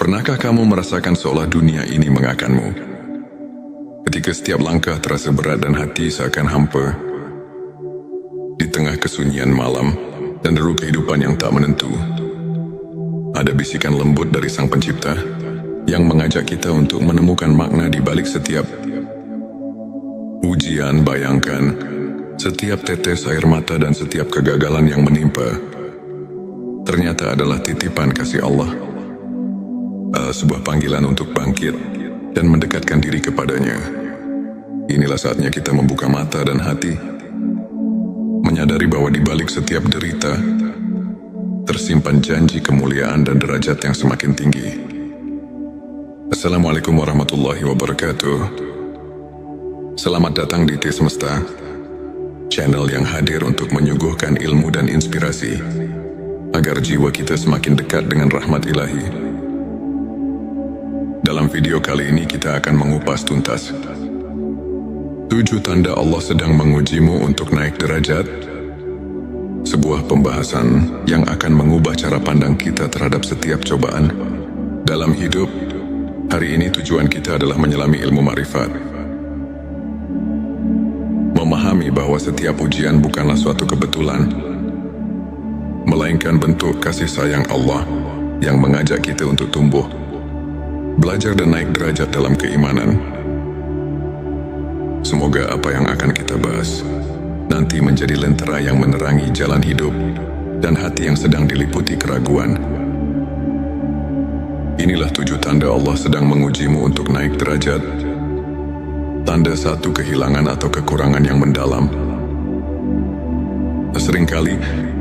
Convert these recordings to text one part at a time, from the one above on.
Pernahkah kamu merasakan seolah dunia ini mengakanmu? Ketika setiap langkah terasa berat dan hati seakan hampa, di tengah kesunyian malam dan deru kehidupan yang tak menentu, ada bisikan lembut dari Sang Pencipta yang mengajak kita untuk menemukan makna di balik setiap ujian. Bayangkan, setiap tetes air mata dan setiap kegagalan yang menimpa ternyata adalah titipan kasih Allah, sebuah panggilan untuk bangkit dan mendekatkan diri kepadanya. Inilah saatnya kita membuka mata dan hati, menyadari bahwa di balik setiap derita tersimpan janji kemuliaan dan derajat yang semakin tinggi. Assalamualaikum warahmatullahi wabarakatuh. Selamat datang di T Semesta, channel yang hadir untuk menyuguhkan ilmu dan inspirasi agar jiwa kita semakin dekat dengan rahmat ilahi. Dalam video kali ini kita akan mengupas tuntas 7 tanda Allah sedang mengujimu untuk naik derajat, sebuah pembahasan yang akan mengubah cara pandang kita terhadap setiap cobaan dalam hidup. Hari ini tujuan kita adalah menyelami ilmu makrifat, memahami bahwa setiap ujian bukanlah suatu kebetulan, melainkan bentuk kasih sayang Allah yang mengajak kita untuk tumbuh, belajar dan naik derajat dalam keimanan. Semoga apa yang akan kita bahas nanti menjadi lentera yang menerangi jalan hidup dan hati yang sedang diliputi keraguan. Inilah 7 tanda Allah sedang mengujimu untuk naik derajat. Tanda 1, kehilangan atau kekurangan yang mendalam. Seringkali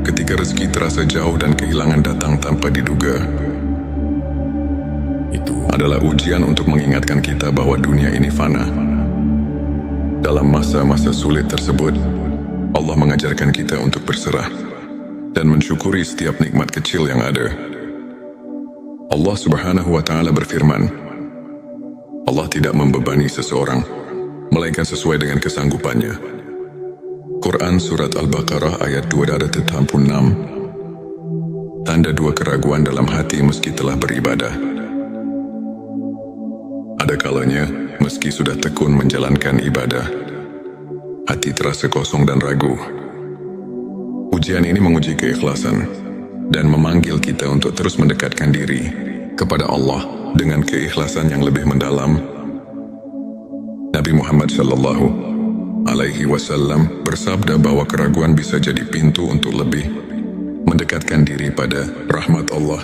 ketika rezeki terasa jauh dan kehilangan datang tanpa diduga, itu adalah ujian untuk mengingatkan kita bahwa dunia ini fana. Dalam masa-masa sulit tersebut, Allah mengajarkan kita untuk berserah dan mensyukuri setiap nikmat kecil yang ada. Allah Subhanahu wa Ta'ala berfirman, Allah tidak membebani seseorang melainkan sesuai dengan kesanggupannya. Quran Surat Al-Baqarah ayat 286. Tanda 2, keraguan dalam hati meski telah beribadah. Ada kalanya, meski sudah tekun menjalankan ibadah, hati terasa kosong dan ragu. Ujian ini menguji keikhlasan dan memanggil kita untuk terus mendekatkan diri kepada Allah dengan keikhlasan yang lebih mendalam. Nabi Muhammad Shallallahu Alaihi Wasallam bersabda bahwa keraguan bisa jadi pintu untuk lebih mendekatkan diri pada rahmat Allah,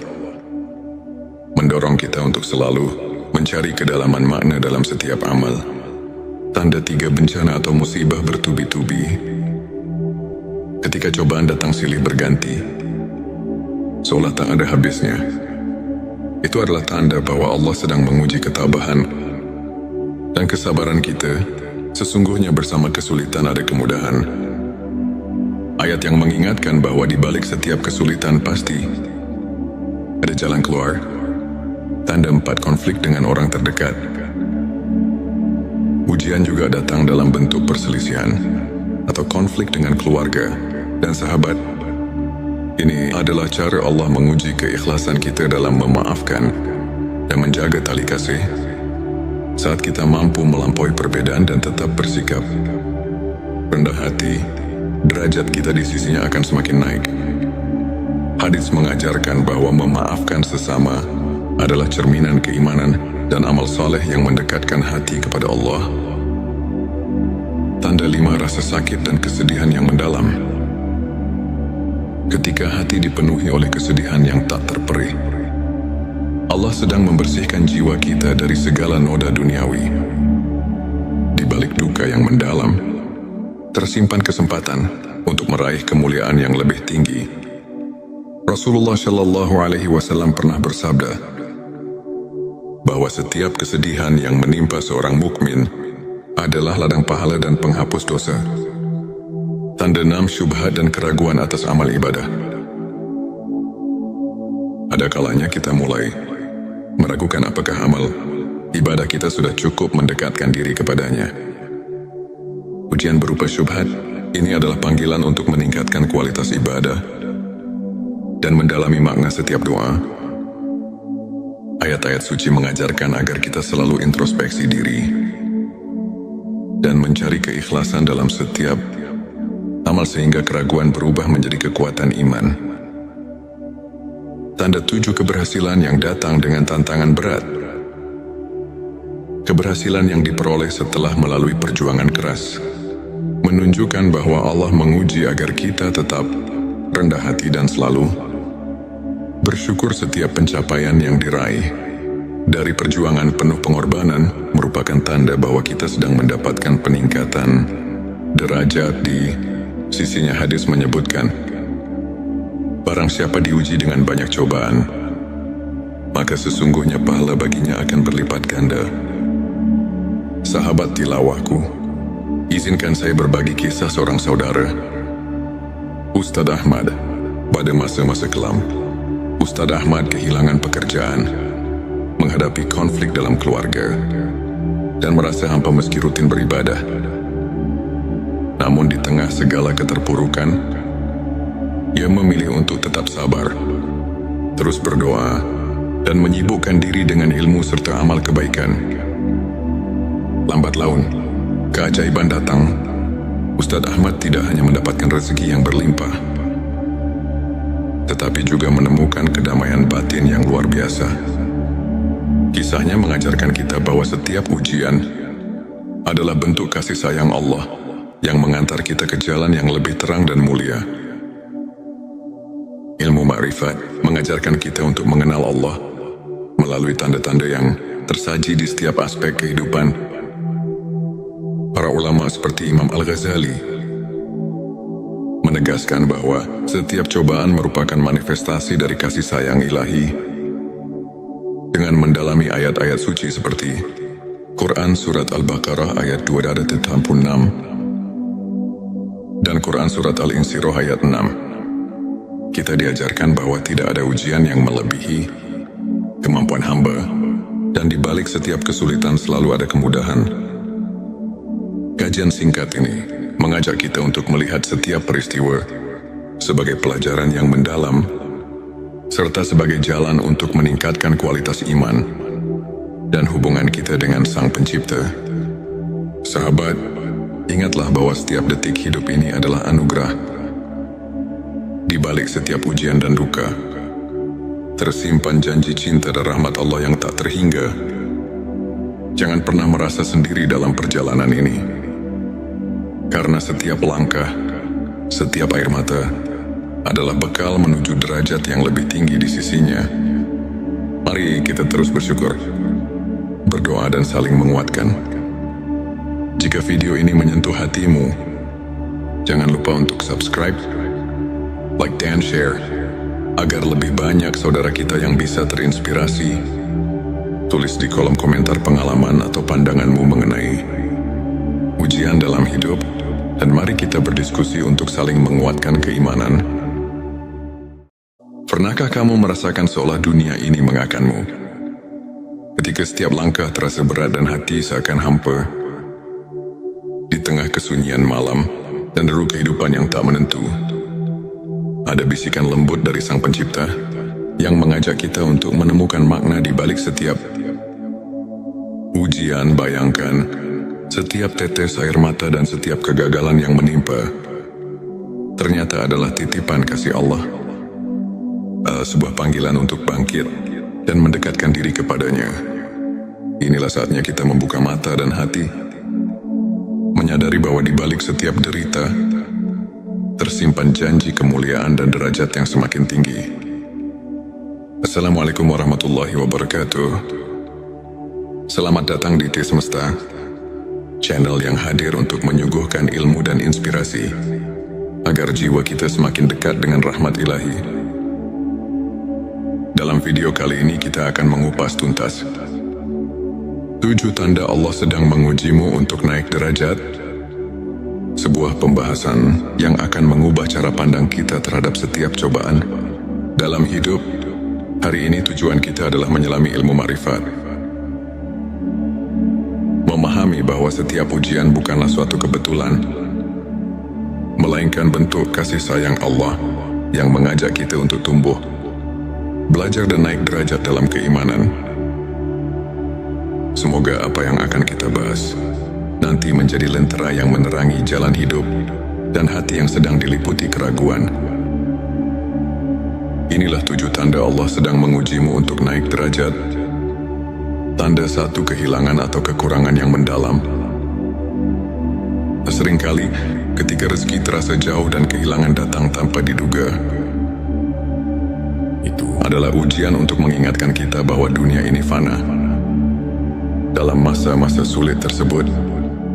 mendorong kita untuk selalu mencari kedalaman makna dalam setiap amal. Tanda 3, bencana atau musibah bertubi-tubi. Ketika cobaan datang silih berganti, seolah tak ada habisnya, itu adalah tanda bahwa Allah sedang menguji ketabahan dan kesabaran kita. Sesungguhnya bersama kesulitan ada kemudahan. Ayat yang mengingatkan bahwa di balik setiap kesulitan pasti ada jalan keluar. Tanda 4, konflik dengan orang terdekat. Ujian juga datang dalam bentuk perselisihan atau konflik dengan keluarga dan sahabat. Ini adalah cara Allah menguji keikhlasan kita dalam memaafkan dan menjaga tali kasih. Saat kita mampu melampaui perbedaan dan tetap bersikap rendah hati, derajat kita di sisinya akan semakin naik. Hadis mengajarkan bahwa memaafkan sesama adalah cerminan keimanan dan amal saleh yang mendekatkan hati kepada Allah. Tanda 5, rasa sakit dan kesedihan yang mendalam. Ketika hati dipenuhi oleh kesedihan yang tak terperih, Allah sedang membersihkan jiwa kita dari segala noda duniawi. Di balik duka yang mendalam, tersimpan kesempatan untuk meraih kemuliaan yang lebih tinggi. Rasulullah Shallallahu Alaihi Wasallam pernah bersabda bahwa setiap kesedihan yang menimpa seorang mukmin adalah ladang pahala dan penghapus dosa. Tanda 6, syubhat dan keraguan atas amal ibadah. Ada kalanya kita mulai meragukan apakah amal ibadah kita sudah cukup mendekatkan diri kepadanya. Ujian berupa syubhat ini adalah panggilan untuk meningkatkan kualitas ibadah dan mendalami makna setiap doa. Ayat-ayat suci mengajarkan agar kita selalu introspeksi diri dan mencari keikhlasan dalam setiap amal sehingga keraguan berubah menjadi kekuatan iman. Tanda 7 keberhasilan yang datang dengan tantangan berat. Keberhasilan yang diperoleh setelah melalui perjuangan keras menunjukkan bahwa Allah menguji agar kita tetap rendah hati dan selalu bersyukur. Setiap pencapaian yang diraih dari perjuangan penuh pengorbanan merupakan tanda bahwa kita sedang mendapatkan peningkatan derajat di sisinya. Hadis menyebutkan, barang siapa diuji dengan banyak cobaan, maka sesungguhnya pahala baginya akan berlipat ganda. Sahabat tilawahku, izinkan saya berbagi kisah seorang saudara, Ustadz Ahmad. Pada masa-masa kelam, Ustadz Ahmad kehilangan pekerjaan, menghadapi konflik dalam keluarga, dan merasa hampa meski rutin beribadah. Namun di tengah segala keterpurukan, ia memilih untuk tetap sabar, terus berdoa, dan menyibukkan diri dengan ilmu serta amal kebaikan. Lambat laun, keajaiban datang. Ustadz Ahmad tidak hanya mendapatkan rezeki yang berlimpah, tetapi juga menemukan kedamaian batin yang luar biasa. Kisahnya mengajarkan kita bahwa setiap ujian adalah bentuk kasih sayang Allah yang mengantar kita ke jalan yang lebih terang dan mulia. Ilmu ma'rifat mengajarkan kita untuk mengenal Allah melalui tanda-tanda yang tersaji di setiap aspek kehidupan. Para ulama seperti Imam Al-Ghazali menegaskan bahwa setiap cobaan merupakan manifestasi dari kasih sayang ilahi. Dengan mendalami ayat-ayat suci seperti Quran Surat Al-Baqarah ayat 286 dan Quran Surat Al-Insyirah ayat 6, kita diajarkan bahwa tidak ada ujian yang melebihi kemampuan hamba, dan di balik setiap kesulitan selalu ada kemudahan. Kajian singkat ini mengajak kita untuk melihat setiap peristiwa sebagai pelajaran yang mendalam, serta sebagai jalan untuk meningkatkan kualitas iman dan hubungan kita dengan Sang Pencipta. Sahabat, ingatlah bahwa setiap detik hidup ini adalah anugerah. Di balik setiap ujian dan duka, tersimpan janji cinta dan rahmat Allah yang tak terhingga. Jangan pernah merasa sendiri dalam perjalanan ini, karena setiap langkah, setiap air mata adalah bekal menuju derajat yang lebih tinggi di sisinya. Mari kita terus bersyukur, berdoa dan saling menguatkan. Jika video ini menyentuh hatimu, jangan lupa untuk subscribe, like dan share, agar lebih banyak saudara kita yang bisa terinspirasi. Tulis di kolom komentar pengalaman atau pandanganmu mengenai ujian dalam hidup, dan mari kita berdiskusi untuk saling menguatkan keimanan. Pernahkah kamu merasakan seolah dunia ini mengakanmu? Ketika setiap langkah terasa berat dan hati seakan hampa, di tengah kesunyian malam dan deru kehidupan yang tak menentu, ada bisikan lembut dari Sang Pencipta yang mengajak kita untuk menemukan makna di balik setiap ujian. Bayangkan, setiap tetes air mata dan setiap kegagalan yang menimpa ternyata adalah titipan kasih Allah, sebuah panggilan untuk bangkit dan mendekatkan diri kepadanya. Inilah saatnya kita membuka mata dan hati, menyadari bahwa di balik setiap derita tersimpan janji kemuliaan dan derajat yang semakin tinggi. Assalamualaikum warahmatullahi wabarakatuh. Selamat datang di T Semesta, channel yang hadir untuk menyuguhkan ilmu dan inspirasi agar jiwa kita semakin dekat dengan rahmat ilahi. Dalam video kali ini kita akan mengupas tuntas 7 tanda Allah sedang mengujimu untuk naik derajat, sebuah pembahasan yang akan mengubah cara pandang kita terhadap setiap cobaan dalam hidup. Hari ini tujuan kita adalah menyelami ilmu ma'rifat, memahami bahwa setiap ujian bukanlah suatu kebetulan, melainkan bentuk kasih sayang Allah yang mengajak kita untuk tumbuh, belajar dan naik derajat dalam keimanan. semoga apa yang akan kita bahas nanti menjadi lentera yang menerangi jalan hidup dan hati yang sedang diliputi keraguan. Inilah 7 tanda Allah sedang mengujimu untuk naik derajat. Tanda 1, kehilangan atau kekurangan yang mendalam. Seringkali, ketika rezeki terasa jauh dan kehilangan datang tanpa diduga, itu adalah ujian untuk mengingatkan kita bahwa dunia ini fana. Dalam masa-masa sulit tersebut,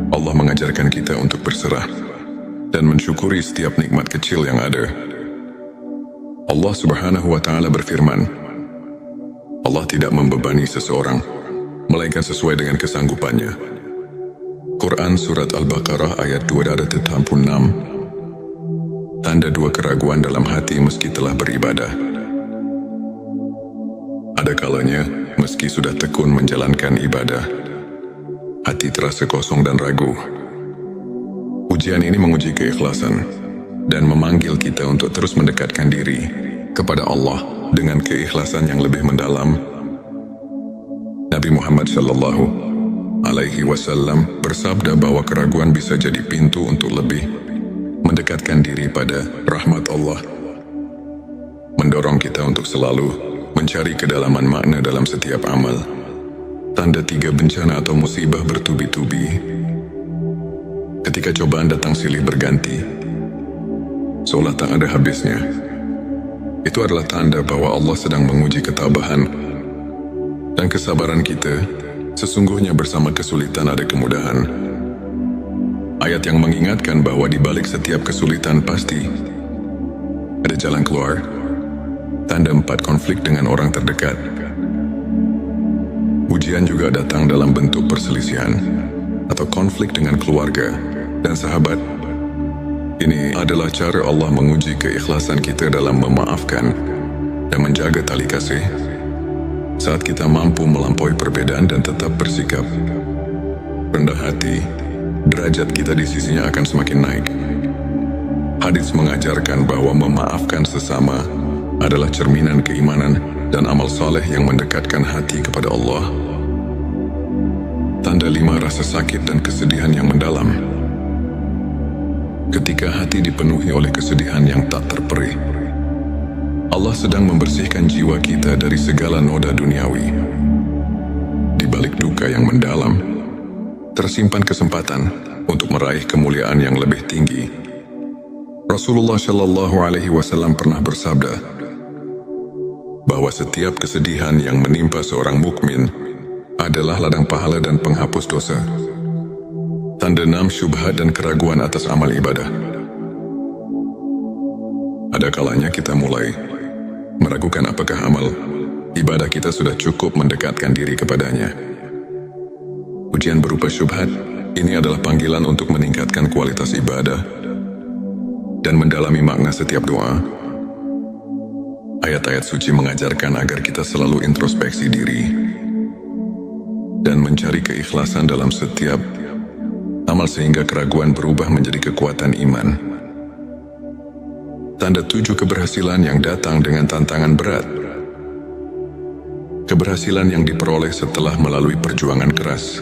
Allah mengajarkan kita untuk berserah dan mensyukuri setiap nikmat kecil yang ada. Allah Subhanahu wa Ta'ala berfirman, Allah tidak membebani seseorang, melainkan sesuai dengan kesanggupannya. Quran Surat Al-Baqarah ayat 286. Tanda 2, keraguan dalam hati meski telah beribadah. Ada kalanya, meski sudah tekun menjalankan ibadah, hati terasa kosong dan ragu. Ujian ini menguji keikhlasan dan memanggil kita untuk terus mendekatkan diri kepada Allah dengan keikhlasan yang lebih mendalam. Nabi Muhammad Shallallahu Alaihi Wasallam bersabda bahwa keraguan bisa jadi pintu untuk lebih mendekatkan diri pada rahmat Allah, mendorong kita untuk selalu mencari kedalaman makna dalam setiap amal. Tanda 3, bencana atau musibah bertubi-tubi. Ketika cobaan datang silih berganti, seolah tak ada habisnya, itu adalah tanda bahwa Allah sedang menguji ketabahan dan kesabaran kita. Sesungguhnya bersama kesulitan ada kemudahan. Ayat yang mengingatkan bahwa di balik setiap kesulitan pasti ada jalan keluar. Tanda 4, konflik dengan orang terdekat. Ujian juga datang dalam bentuk perselisihan atau konflik dengan keluarga dan sahabat. Ini adalah cara Allah menguji keikhlasan kita dalam memaafkan dan menjaga tali kasih. Saat kita mampu melampaui perbedaan dan tetap bersikap rendah hati, derajat kita di sisinya akan semakin naik. Hadits mengajarkan bahwa memaafkan sesama adalah cerminan keimanan dan amal saleh yang mendekatkan hati kepada Allah. Tanda 5, rasa sakit dan kesedihan yang mendalam. Ketika hati dipenuhi oleh kesedihan yang tak terperih, Allah sedang membersihkan jiwa kita dari segala noda duniawi. Di balik duka yang mendalam, tersimpan kesempatan untuk meraih kemuliaan yang lebih tinggi. Rasulullah Shallallahu Alaihi Wasallam pernah bersabda bahwa setiap kesedihan yang menimpa seorang mukmin adalah ladang pahala dan penghapus dosa. Tanda 6, syubhat dan keraguan atas amal ibadah. Ada kalanya kita mulai meragukan apakah amal ibadah kita sudah cukup mendekatkan diri kepadanya. Ujian berupa syubhat ini adalah panggilan untuk meningkatkan kualitas ibadah dan mendalami makna setiap doa. Ayat-ayat suci mengajarkan agar kita selalu introspeksi diri dan mencari keikhlasan dalam setiap amal sehingga keraguan berubah menjadi kekuatan iman. Tanda 7, keberhasilan yang datang dengan tantangan berat. Keberhasilan yang diperoleh setelah melalui perjuangan keras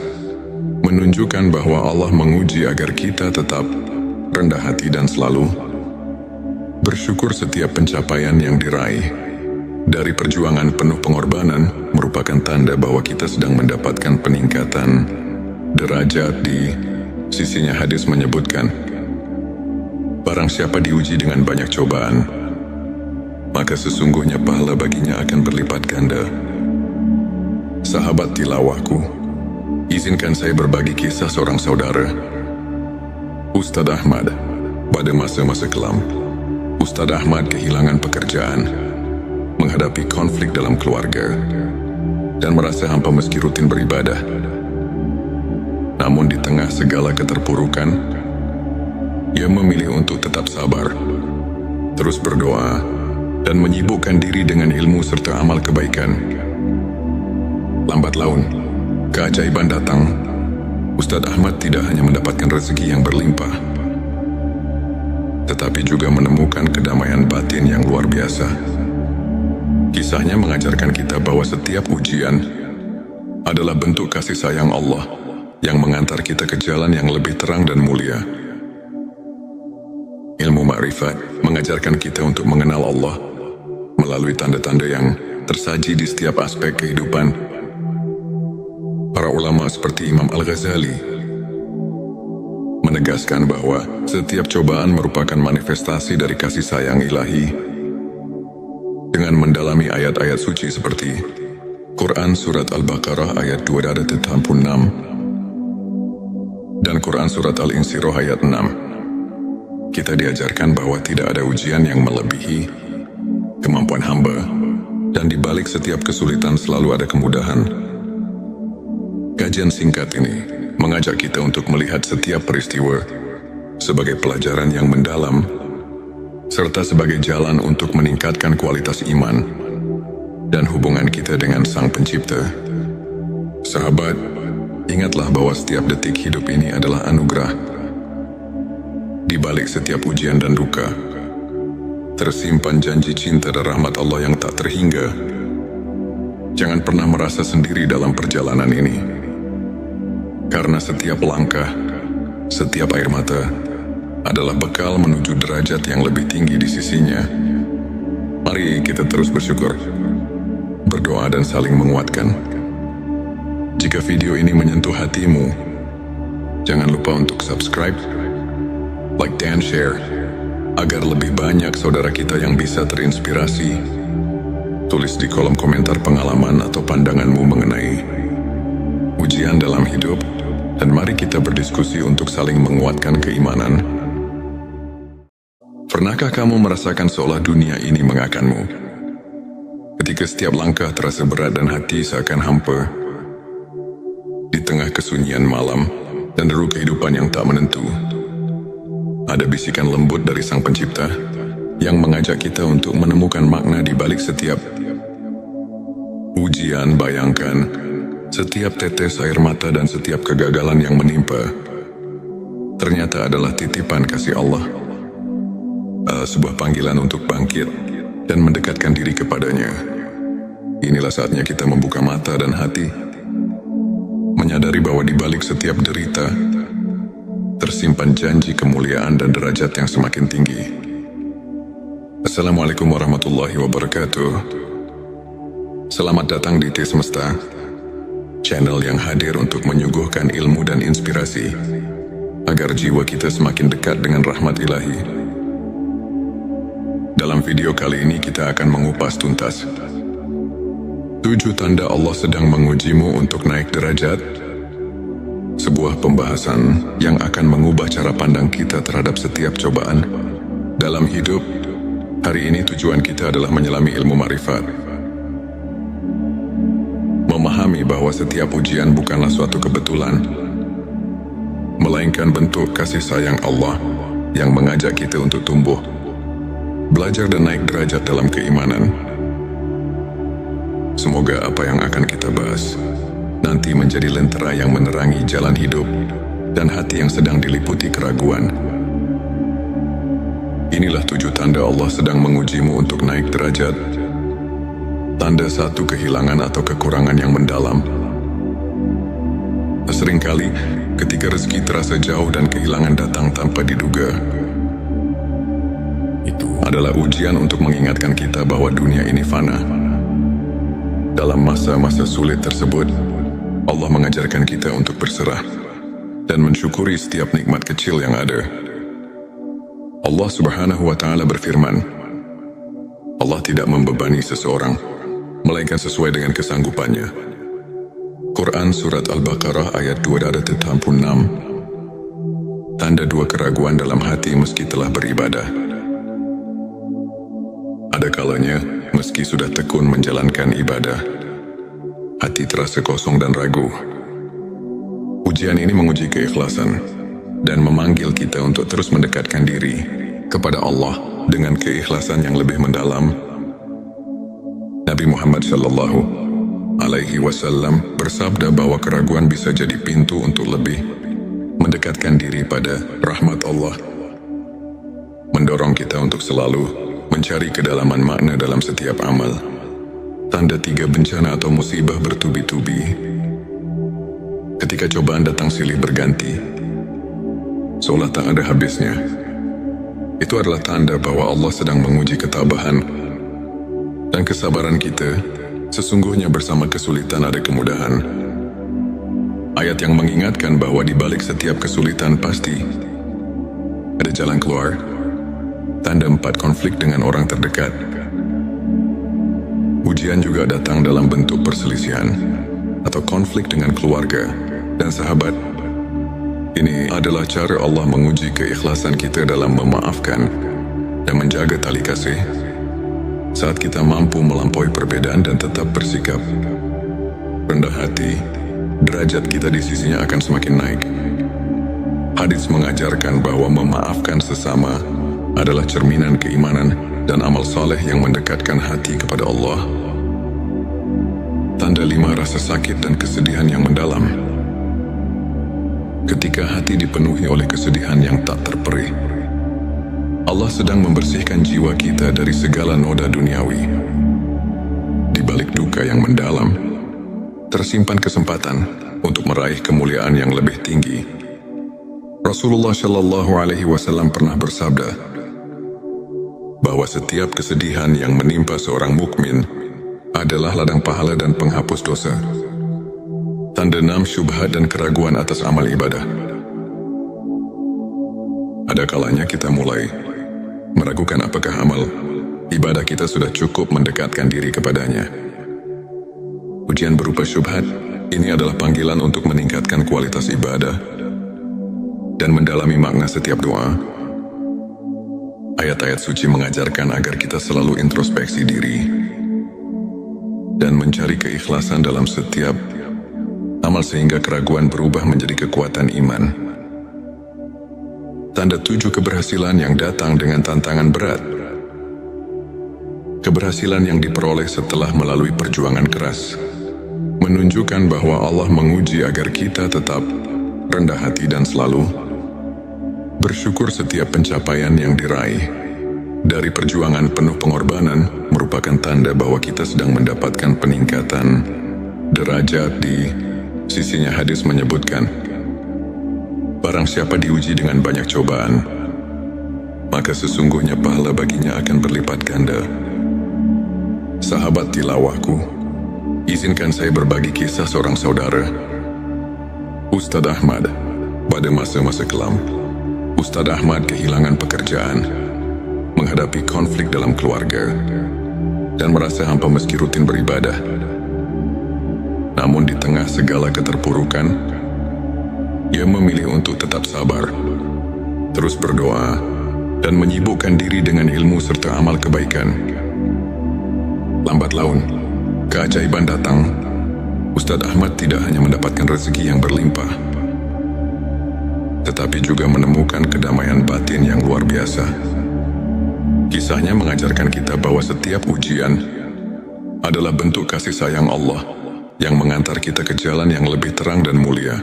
menunjukkan bahwa Allah menguji agar kita tetap rendah hati dan selalu bersyukur. Setiap pencapaian yang diraih dari perjuangan penuh pengorbanan merupakan tanda bahwa kita sedang mendapatkan peningkatan derajat di sisinya. Hadis menyebutkan, barang siapa diuji dengan banyak cobaan, maka sesungguhnya pahala baginya akan berlipat ganda. Sahabat tilawahku, izinkan saya berbagi kisah seorang saudara, Ustadz Ahmad. Pada masa-masa kelam, Ustadz Ahmad kehilangan pekerjaan, menghadapi konflik dalam keluarga, dan merasa hampa meski rutin beribadah. Namun di tengah segala keterpurukan, ia memilih untuk tetap sabar, terus berdoa, dan menyibukkan diri dengan ilmu serta amal kebaikan. Lambat laun, keajaiban datang. Ustadz Ahmad tidak hanya mendapatkan rezeki yang berlimpah, tetapi juga menemukan kedamaian batin yang luar biasa. Kisahnya mengajarkan kita bahwa setiap ujian adalah bentuk kasih sayang Allah yang mengantar kita ke jalan yang lebih terang dan mulia. Ilmu ma'rifat mengajarkan kita untuk mengenal Allah melalui tanda-tanda yang tersaji di setiap aspek kehidupan. Para ulama seperti Imam Al-Ghazali menegaskan bahwa setiap cobaan merupakan manifestasi dari kasih sayang ilahi. Dengan mendalami ayat-ayat suci seperti Quran Surat Al-Baqarah ayat 286 dan Quran Surat Al-Insyirah ayat 6, kita diajarkan bahwa tidak ada ujian yang melebihi kemampuan hamba, dan di balik setiap kesulitan selalu ada kemudahan. Kajian singkat ini mengajak kita untuk melihat setiap peristiwa sebagai pelajaran yang mendalam, serta sebagai jalan untuk meningkatkan kualitas iman dan hubungan kita dengan Sang Pencipta. Sahabat, ingatlah bahwa setiap detik hidup ini adalah anugerah. Di balik setiap ujian dan duka, tersimpan janji cinta dan rahmat Allah yang tak terhingga. Jangan pernah merasa sendiri dalam perjalanan ini, karena setiap langkah, setiap air mata adalah bekal menuju derajat yang lebih tinggi di sisinya. Mari kita terus bersyukur, berdoa dan saling menguatkan. Jika video ini menyentuh hatimu, jangan lupa untuk subscribe, like dan share, agar lebih banyak saudara kita yang bisa terinspirasi. Tulis di kolom komentar pengalaman atau pandanganmu mengenai ujian dalam hidup, dan mari kita berdiskusi untuk saling menguatkan keimanan. Pernahkah kamu merasakan seolah dunia ini mengakanmu? Ketika setiap langkah terasa berat dan hati seakan hampa, di tengah kesunyian malam dan deru kehidupan yang tak menentu, ada bisikan lembut dari Sang Pencipta yang mengajak kita untuk menemukan makna di balik setiap ujian. Bayangkan, setiap tetes air mata dan setiap kegagalan yang menimpa ternyata adalah titipan kasih Allah, sebuah panggilan untuk bangkit dan mendekatkan diri kepadanya. Inilah saatnya kita membuka mata dan hati, menyadari bahwa di balik setiap derita tersimpan janji kemuliaan dan derajat yang semakin tinggi. Assalamualaikum warahmatullahi wabarakatuh. Selamat datang di T Semesta, channel yang hadir untuk menyuguhkan ilmu dan inspirasi agar jiwa kita semakin dekat dengan rahmat ilahi. Dalam video kali ini kita akan mengupas tuntas 7 tanda Allah sedang mengujimu untuk naik derajat. Sebuah pembahasan yang akan mengubah cara pandang kita terhadap setiap cobaan dalam hidup. Hari ini tujuan kita adalah menyelami ilmu ma'rifat, memahami bahwa setiap ujian bukanlah suatu kebetulan, melainkan bentuk kasih sayang Allah yang mengajak kita untuk tumbuh, belajar dan naik derajat dalam keimanan. Semoga apa yang akan kita bahas nanti menjadi lentera yang menerangi jalan hidup dan hati yang sedang diliputi keraguan. Inilah 7 tanda Allah sedang mengujimu untuk naik derajat. Tanda 1, kehilangan atau kekurangan yang mendalam. Seringkali ketika rezeki terasa jauh dan kehilangan datang tanpa diduga, itu adalah ujian untuk mengingatkan kita bahwa dunia ini fana. Dalam masa-masa sulit tersebut, Allah mengajarkan kita untuk berserah dan mensyukuri setiap nikmat kecil yang ada. Allah Subhanahu wa Ta'ala berfirman, Allah tidak membebani seseorang melainkan sesuai dengan kesanggupannya. Quran Surat Al-Baqarah ayat 286. Tanda 2, keraguan dalam hati meski telah beribadah. Ada kalanya, meski sudah tekun menjalankan ibadah, hati terasa kosong dan ragu. Ujian ini menguji keikhlasan dan memanggil kita untuk terus mendekatkan diri kepada Allah dengan keikhlasan yang lebih mendalam. Nabi Muhammad Shallallahu Alaihi Wasallam bersabda bahwa keraguan bisa jadi pintu untuk lebih mendekatkan diri pada rahmat Allah, mendorong kita untuk selalu mencari kedalaman makna dalam setiap amal. Tanda 3, bencana atau musibah bertubi-tubi. ketika cobaan datang silih berganti, seolah tak ada habisnya. Itu adalah tanda bahwa Allah sedang menguji ketabahan dan kesabaran kita. Sesungguhnya bersama kesulitan ada kemudahan. Ayat yang mengingatkan bahwa di balik setiap kesulitan pasti ada jalan keluar. Tanda 4 konflik dengan orang terdekat. Ujian juga datang dalam bentuk perselisihan atau konflik dengan keluarga dan sahabat. Ini adalah cara Allah menguji keikhlasan kita dalam memaafkan dan menjaga tali kasih. Saat kita mampu melampaui perbedaan dan tetap bersikap rendah hati, derajat kita di sisinya akan semakin naik. Hadis mengajarkan bahwa memaafkan sesama adalah cerminan keimanan dan amal soleh yang mendekatkan hati kepada Allah. Tanda 5, rasa sakit dan kesedihan yang mendalam. Ketika hati dipenuhi oleh kesedihan yang tak terperih, Allah sedang membersihkan jiwa kita dari segala noda duniawi. Di balik duka yang mendalam, tersimpan kesempatan untuk meraih kemuliaan yang lebih tinggi. Rasulullah Shallallahu Alaihi Wasallam pernah bersabda bahwa setiap kesedihan yang menimpa seorang mukmin adalah ladang pahala dan penghapus dosa. Tanda 6, syubhat dan keraguan atas amal ibadah. Ada kalanya kita mulai meragukan apakah amal ibadah kita sudah cukup mendekatkan diri kepadanya. Ujian berupa syubhat ini adalah panggilan untuk meningkatkan kualitas ibadah dan mendalami makna setiap doa. Ayat-ayat suci mengajarkan agar kita selalu introspeksi diri dan mencari keikhlasan dalam setiap amal sehingga keraguan berubah menjadi kekuatan iman. Tanda 7, keberhasilan yang datang dengan tantangan berat. Keberhasilan yang diperoleh setelah melalui perjuangan keras menunjukkan bahwa Allah menguji agar kita tetap rendah hati dan selalu bersyukur. Setiap pencapaian yang diraih dari perjuangan penuh pengorbanan merupakan tanda bahwa kita sedang mendapatkan peningkatan derajat di sisinya. Hadis menyebutkan, barang siapa diuji dengan banyak cobaan, maka sesungguhnya pahala baginya akan berlipat ganda. Sahabat tilawahku, izinkan saya berbagi kisah seorang saudara, Ustadz Ahmad. Pada masa-masa kelam, Ustadz Ahmad kehilangan pekerjaan, menghadapi konflik dalam keluarga, dan merasa hampa meski rutin beribadah. Namun di tengah segala keterpurukan, ia memilih untuk tetap sabar, terus berdoa, dan menyibukkan diri dengan ilmu serta amal kebaikan. Lambat laun, keajaiban datang. Ustadz Ahmad tidak hanya mendapatkan rezeki yang berlimpah, tetapi juga menemukan kedamaian batin yang luar biasa. Kisahnya mengajarkan kita bahwa setiap ujian adalah bentuk kasih sayang Allah yang mengantar kita ke jalan yang lebih terang dan mulia.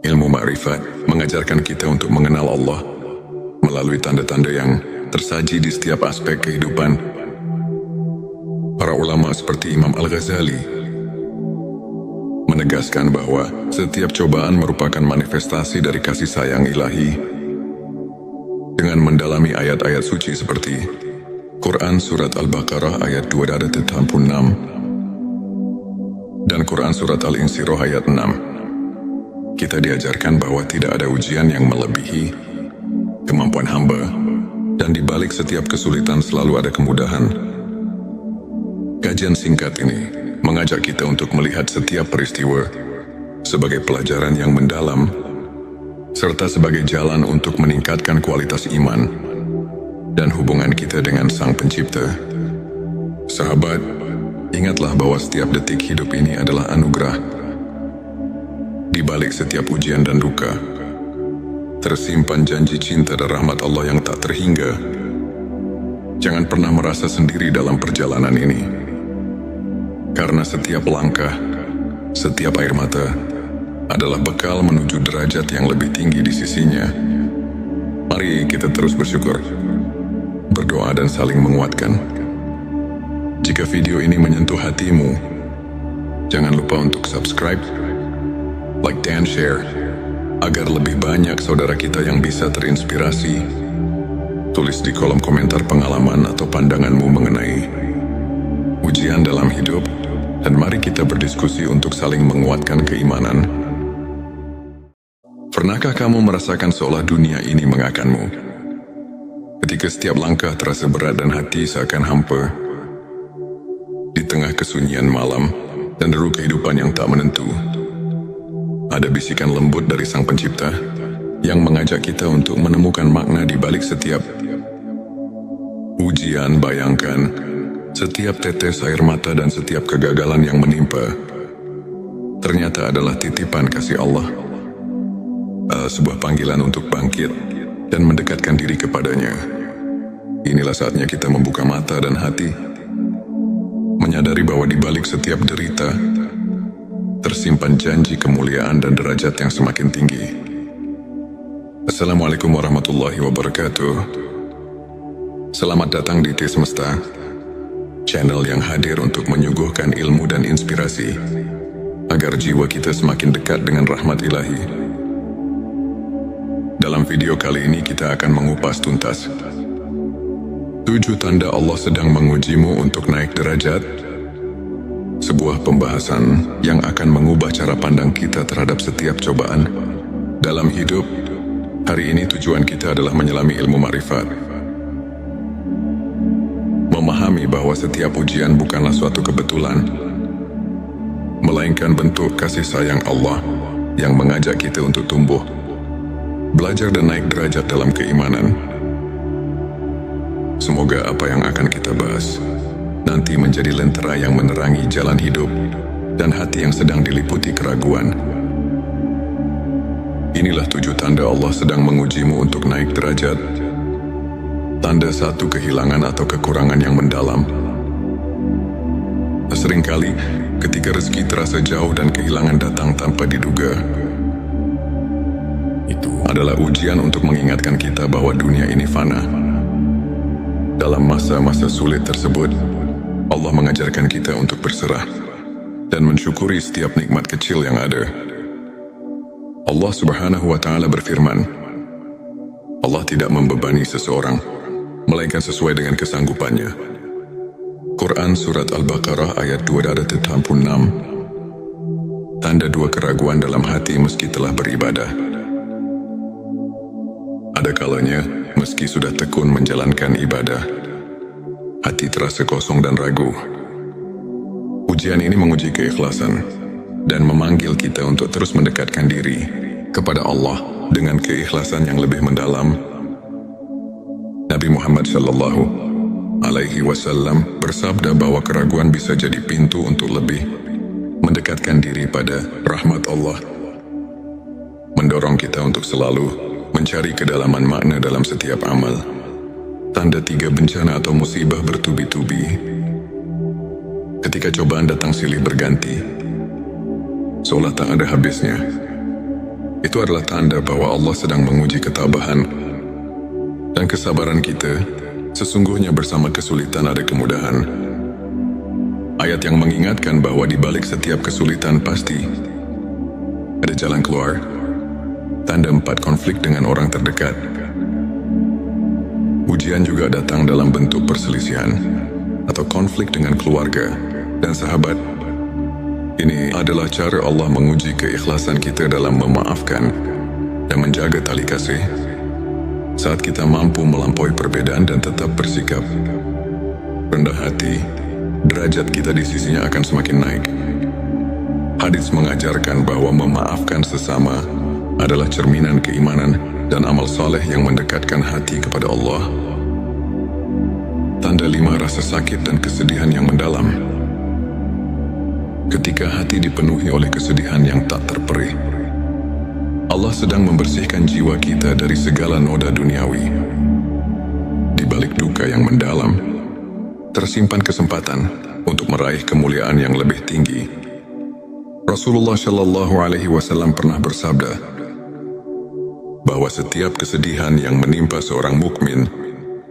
Ilmu ma'rifat mengajarkan kita untuk mengenal Allah melalui tanda-tanda yang tersaji di setiap aspek kehidupan. Para ulama seperti Imam Al-Ghazali menegaskan bahwa setiap cobaan merupakan manifestasi dari kasih sayang ilahi. Dengan mendalami ayat-ayat suci seperti Quran Surat Al-Baqarah ayat 286 dan Quran Surat Al-Insyirah ayat 6, kita diajarkan bahwa tidak ada ujian yang melebihi kemampuan hamba, dan di balik setiap kesulitan selalu ada kemudahan. Kajian singkat ini mengajak kita untuk melihat setiap peristiwa sebagai pelajaran yang mendalam, serta sebagai jalan untuk meningkatkan kualitas iman dan hubungan kita dengan Sang Pencipta. Sahabat, ingatlah bahwa setiap detik hidup ini adalah anugerah. Di balik setiap ujian dan duka, tersimpan janji cinta dan rahmat Allah yang tak terhingga. Jangan pernah merasa sendiri dalam perjalanan ini, karena setiap langkah, setiap air mata adalah bekal menuju derajat yang lebih tinggi di sisinya. Mari kita terus bersyukur, berdoa dan saling menguatkan. Jika video ini menyentuh hatimu, jangan lupa untuk subscribe, like dan share, agar lebih banyak saudara kita yang bisa terinspirasi. Tulis di kolom komentar pengalaman atau pandanganmu mengenai ujian dalam hidup, dan mari kita berdiskusi untuk saling menguatkan keimanan. Pernahkah kamu merasakan seolah dunia ini mengakanmu? Ketika setiap langkah terasa berat dan hati seakan hampa, di tengah kesunyian malam dan deru kehidupan yang tak menentu, ada bisikan lembut dari Sang Pencipta yang mengajak kita untuk menemukan makna di balik setiap ujian. Bayangkan, setiap tetes air mata dan setiap kegagalan yang menimpa ternyata adalah titipan kasih Allah, sebuah panggilan untuk bangkit dan mendekatkan diri kepadanya. Inilah saatnya kita membuka mata dan hati, menyadari bahwa di balik setiap derita tersimpan janji kemuliaan dan derajat yang semakin tinggi. Assalamualaikum warahmatullahi wabarakatuh. Selamat datang di T Semesta, channel yang hadir untuk menyuguhkan ilmu dan inspirasi agar jiwa kita semakin dekat dengan rahmat ilahi. Dalam video kali ini kita akan mengupas tuntas 7 tanda Allah sedang mengujimu untuk naik derajat, sebuah pembahasan yang akan mengubah cara pandang kita terhadap setiap cobaan dalam hidup. Hari ini tujuan kita adalah menyelami ilmu ma'rifat, memahami bahwa setiap ujian bukanlah suatu kebetulan, melainkan bentuk kasih sayang Allah yang mengajak kita untuk tumbuh, belajar dan naik derajat dalam keimanan. Semoga apa yang akan kita bahas nanti menjadi lentera yang menerangi jalan hidup dan hati yang sedang diliputi keraguan. Inilah 7 tanda Allah sedang mengujimu untuk naik derajat. Tanda 1, kehilangan atau kekurangan yang mendalam. Seringkali ketika rezeki terasa jauh dan kehilangan datang tanpa diduga, itu adalah ujian untuk mengingatkan kita bahwa dunia ini fana. Dalam masa-masa sulit tersebut, Allah mengajarkan kita untuk berserah dan mensyukuri setiap nikmat kecil yang ada. Allah Subhanahu wa Ta'ala berfirman, Allah tidak membebani seseorang melainkan sesuai dengan kesanggupannya. Quran Surat Al-Baqarah ayat 286. Tanda 2, keraguan dalam hati meski telah beribadah. Ada kalanya, meski sudah tekun menjalankan ibadah, hati terasa kosong dan ragu. Ujian ini menguji keikhlasan dan memanggil kita untuk terus mendekatkan diri kepada Allah dengan keikhlasan yang lebih mendalam. Nabi Muhammad Shallallahu Alaihi Wasallam bersabda bahwa keraguan bisa jadi pintu untuk lebih mendekatkan diri pada rahmat Allah, mendorong kita untuk selalu mencari kedalaman makna dalam setiap amal. Tanda 3, bencana atau musibah bertubi-tubi. Ketika cobaan datang silih berganti, seolah tak ada habisnya, itu adalah tanda bahwa Allah sedang menguji ketabahan dan kesabaran kita. Sesungguhnya bersama kesulitan ada kemudahan. Ayat yang mengingatkan bahwa di balik setiap kesulitan pasti ada jalan keluar. Tanda 4, konflik dengan orang terdekat. Ujian juga datang dalam bentuk perselisihan atau konflik dengan keluarga dan sahabat. Ini adalah cara Allah menguji keikhlasan kita dalam memaafkan dan menjaga tali kasih. Saat kita mampu melampaui perbedaan dan tetap bersikap rendah hati, derajat kita di sisinya akan semakin naik. Hadits mengajarkan bahwa memaafkan sesama adalah cerminan keimanan dan amal saleh yang mendekatkan hati kepada Allah. Tanda 5, rasa sakit dan kesedihan yang mendalam. Ketika hati dipenuhi oleh kesedihan yang tak terperih, Allah sedang membersihkan jiwa kita dari segala noda duniawi. Di balik duka yang mendalam, tersimpan kesempatan untuk meraih kemuliaan yang lebih tinggi. Rasulullah Shallallahu Alaihi Wasallam pernah bersabda bahwa setiap kesedihan yang menimpa seorang mukmin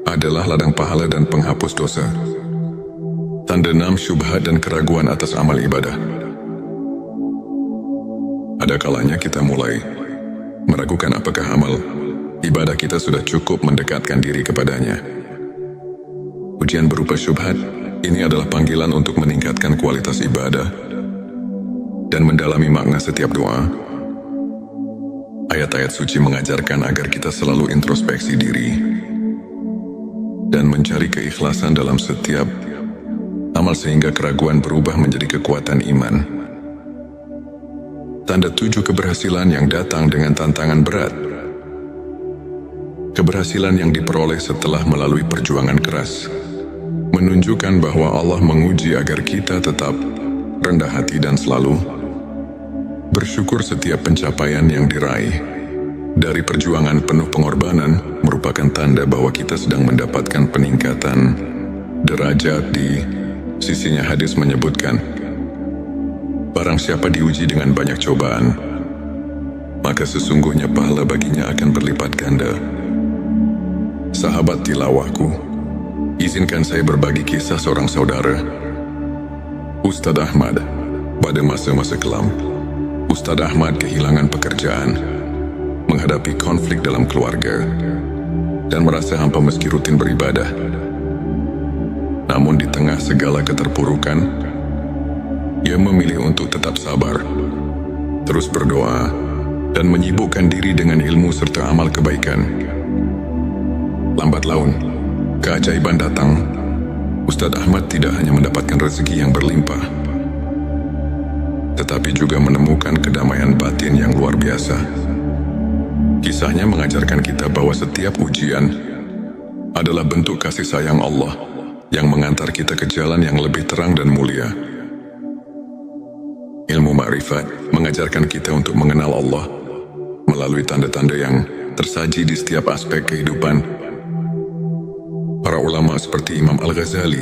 adalah ladang pahala dan penghapus dosa. Tanda 6, syubhat dan keraguan atas amal ibadah. ada kalanya kita mulai meragukan apakah amal ibadah kita sudah cukup mendekatkan diri kepadanya. Ujian berupa syubhat ini adalah panggilan untuk meningkatkan kualitas ibadah dan mendalami makna setiap doa. Ayat-ayat suci mengajarkan agar kita selalu introspeksi diri dan mencari keikhlasan dalam setiap amal sehingga keraguan berubah menjadi kekuatan iman. Tanda 7 keberhasilan yang datang dengan tantangan berat. Keberhasilan yang diperoleh setelah melalui perjuangan keras menunjukkan bahwa Allah menguji agar kita tetap rendah hati dan selalu bersyukur. Setiap pencapaian yang diraih dari perjuangan penuh pengorbanan merupakan tanda bahwa kita sedang mendapatkan peningkatan derajat di sisinya. Hadis menyebutkan, barang siapa diuji dengan banyak cobaan, maka sesungguhnya pahala baginya akan berlipat ganda. Sahabat tilawahku, izinkan saya berbagi kisah seorang saudara, Ustadz Ahmad. Pada masa-masa kelam, Ustadz Ahmad kehilangan pekerjaan, menghadapi konflik dalam keluarga, dan merasa hampa meski rutin beribadah. Namun di tengah segala keterpurukan, ia memilih untuk tetap sabar, terus berdoa, dan menyibukkan diri dengan ilmu serta amal kebaikan. Lambat laun, keajaiban datang. Ustadz Ahmad tidak hanya mendapatkan rezeki yang berlimpah, tetapi juga menemukan kedamaian batin yang luar biasa. Kisahnya mengajarkan kita bahwa setiap ujian adalah bentuk kasih sayang Allah yang mengantar kita ke jalan yang lebih terang dan mulia. Ilmu ma'rifat mengajarkan kita untuk mengenal Allah melalui tanda-tanda yang tersaji di setiap aspek kehidupan. Para ulama seperti Imam Al-Ghazali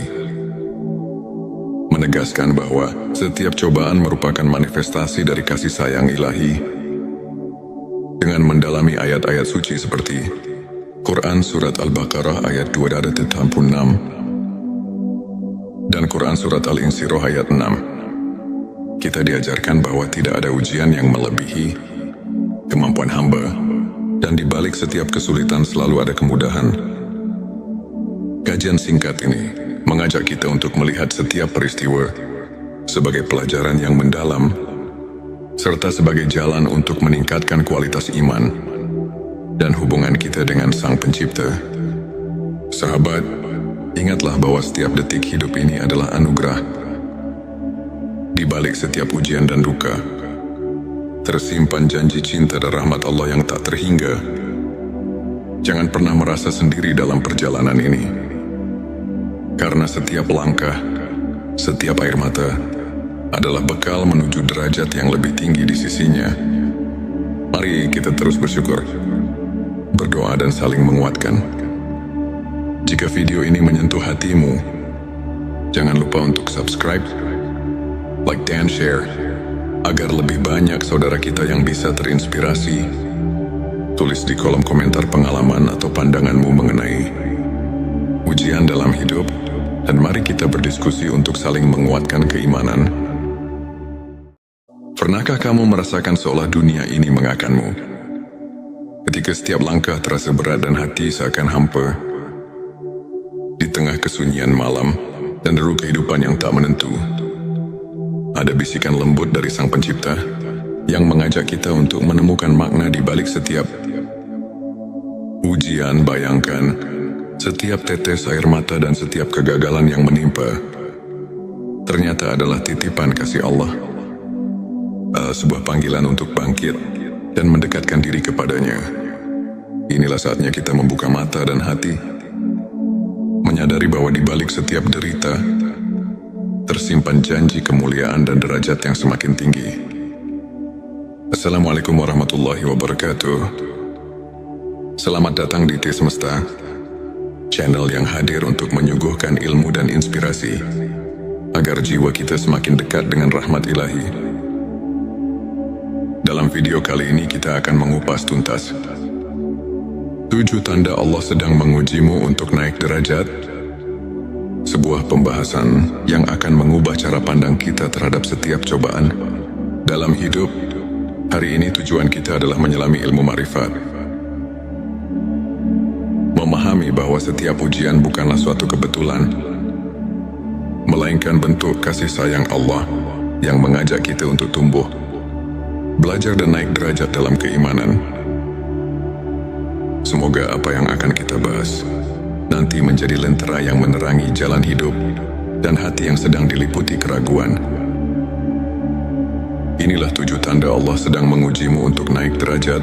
menegaskan bahwa setiap cobaan merupakan manifestasi dari kasih sayang ilahi. Dengan mendalami ayat-ayat suci seperti Quran Surat Al-Baqarah ayat 286 dan Quran Surat Al-Insyirah ayat 6, kita diajarkan bahwa tidak ada ujian yang melebihi kemampuan hamba, dan di balik setiap kesulitan selalu ada kemudahan. Kajian singkat ini mengajak kita untuk melihat setiap peristiwa sebagai pelajaran yang mendalam, serta sebagai jalan untuk meningkatkan kualitas iman dan hubungan kita dengan Sang Pencipta. Sahabat, ingatlah bahwa setiap detik hidup ini adalah anugerah. Di balik setiap ujian dan duka, tersimpan janji cinta dan rahmat Allah yang tak terhingga. Jangan pernah merasa sendiri dalam perjalanan ini, karena setiap langkah, setiap air mata adalah bekal menuju derajat yang lebih tinggi di sisinya. Mari kita terus bersyukur, berdoa dan saling menguatkan. Jika video ini menyentuh hatimu, jangan lupa untuk subscribe, like dan share, agar lebih banyak saudara kita yang bisa terinspirasi. Tulis di kolom komentar pengalaman atau pandanganmu mengenai ujian dalam hidup, dan mari kita berdiskusi untuk saling menguatkan keimanan. Pernahkah kamu merasakan seolah dunia ini mengakanmu? Ketika setiap langkah terasa berat dan hati seakan hampa, di tengah kesunyian malam dan deru kehidupan yang tak menentu, ada bisikan lembut dari Sang Pencipta yang mengajak kita untuk menemukan makna di balik setiap ujian. Bayangkan, setiap tetes air mata dan setiap kegagalan yang menimpa ternyata adalah titipan kasih Allah, sebuah panggilan untuk bangkit dan mendekatkan diri kepadanya. Inilah saatnya kita membuka mata dan hati, menyadari bahwa di balik setiap derita tersimpan janji kemuliaan dan derajat yang semakin tinggi. Assalamualaikum warahmatullahi wabarakatuh. Selamat datang di T Semesta, channel yang hadir untuk menyuguhkan ilmu dan inspirasi agar jiwa kita semakin dekat dengan rahmat ilahi. Dalam video kali ini kita akan mengupas tuntas 7 tanda Allah sedang mengujimu untuk naik derajat, sebuah pembahasan yang akan mengubah cara pandang kita terhadap setiap cobaan dalam hidup. Hari ini tujuan kita adalah menyelami ilmu ma'rifat. Memahami bahwa setiap ujian bukanlah suatu kebetulan, melainkan bentuk kasih sayang Allah yang mengajak kita untuk tumbuh, belajar dan naik derajat dalam keimanan. Semoga apa yang akan kita bahas nanti menjadi lentera yang menerangi jalan hidup dan hati yang sedang diliputi keraguan. Inilah 7 tanda Allah sedang mengujimu untuk naik derajat.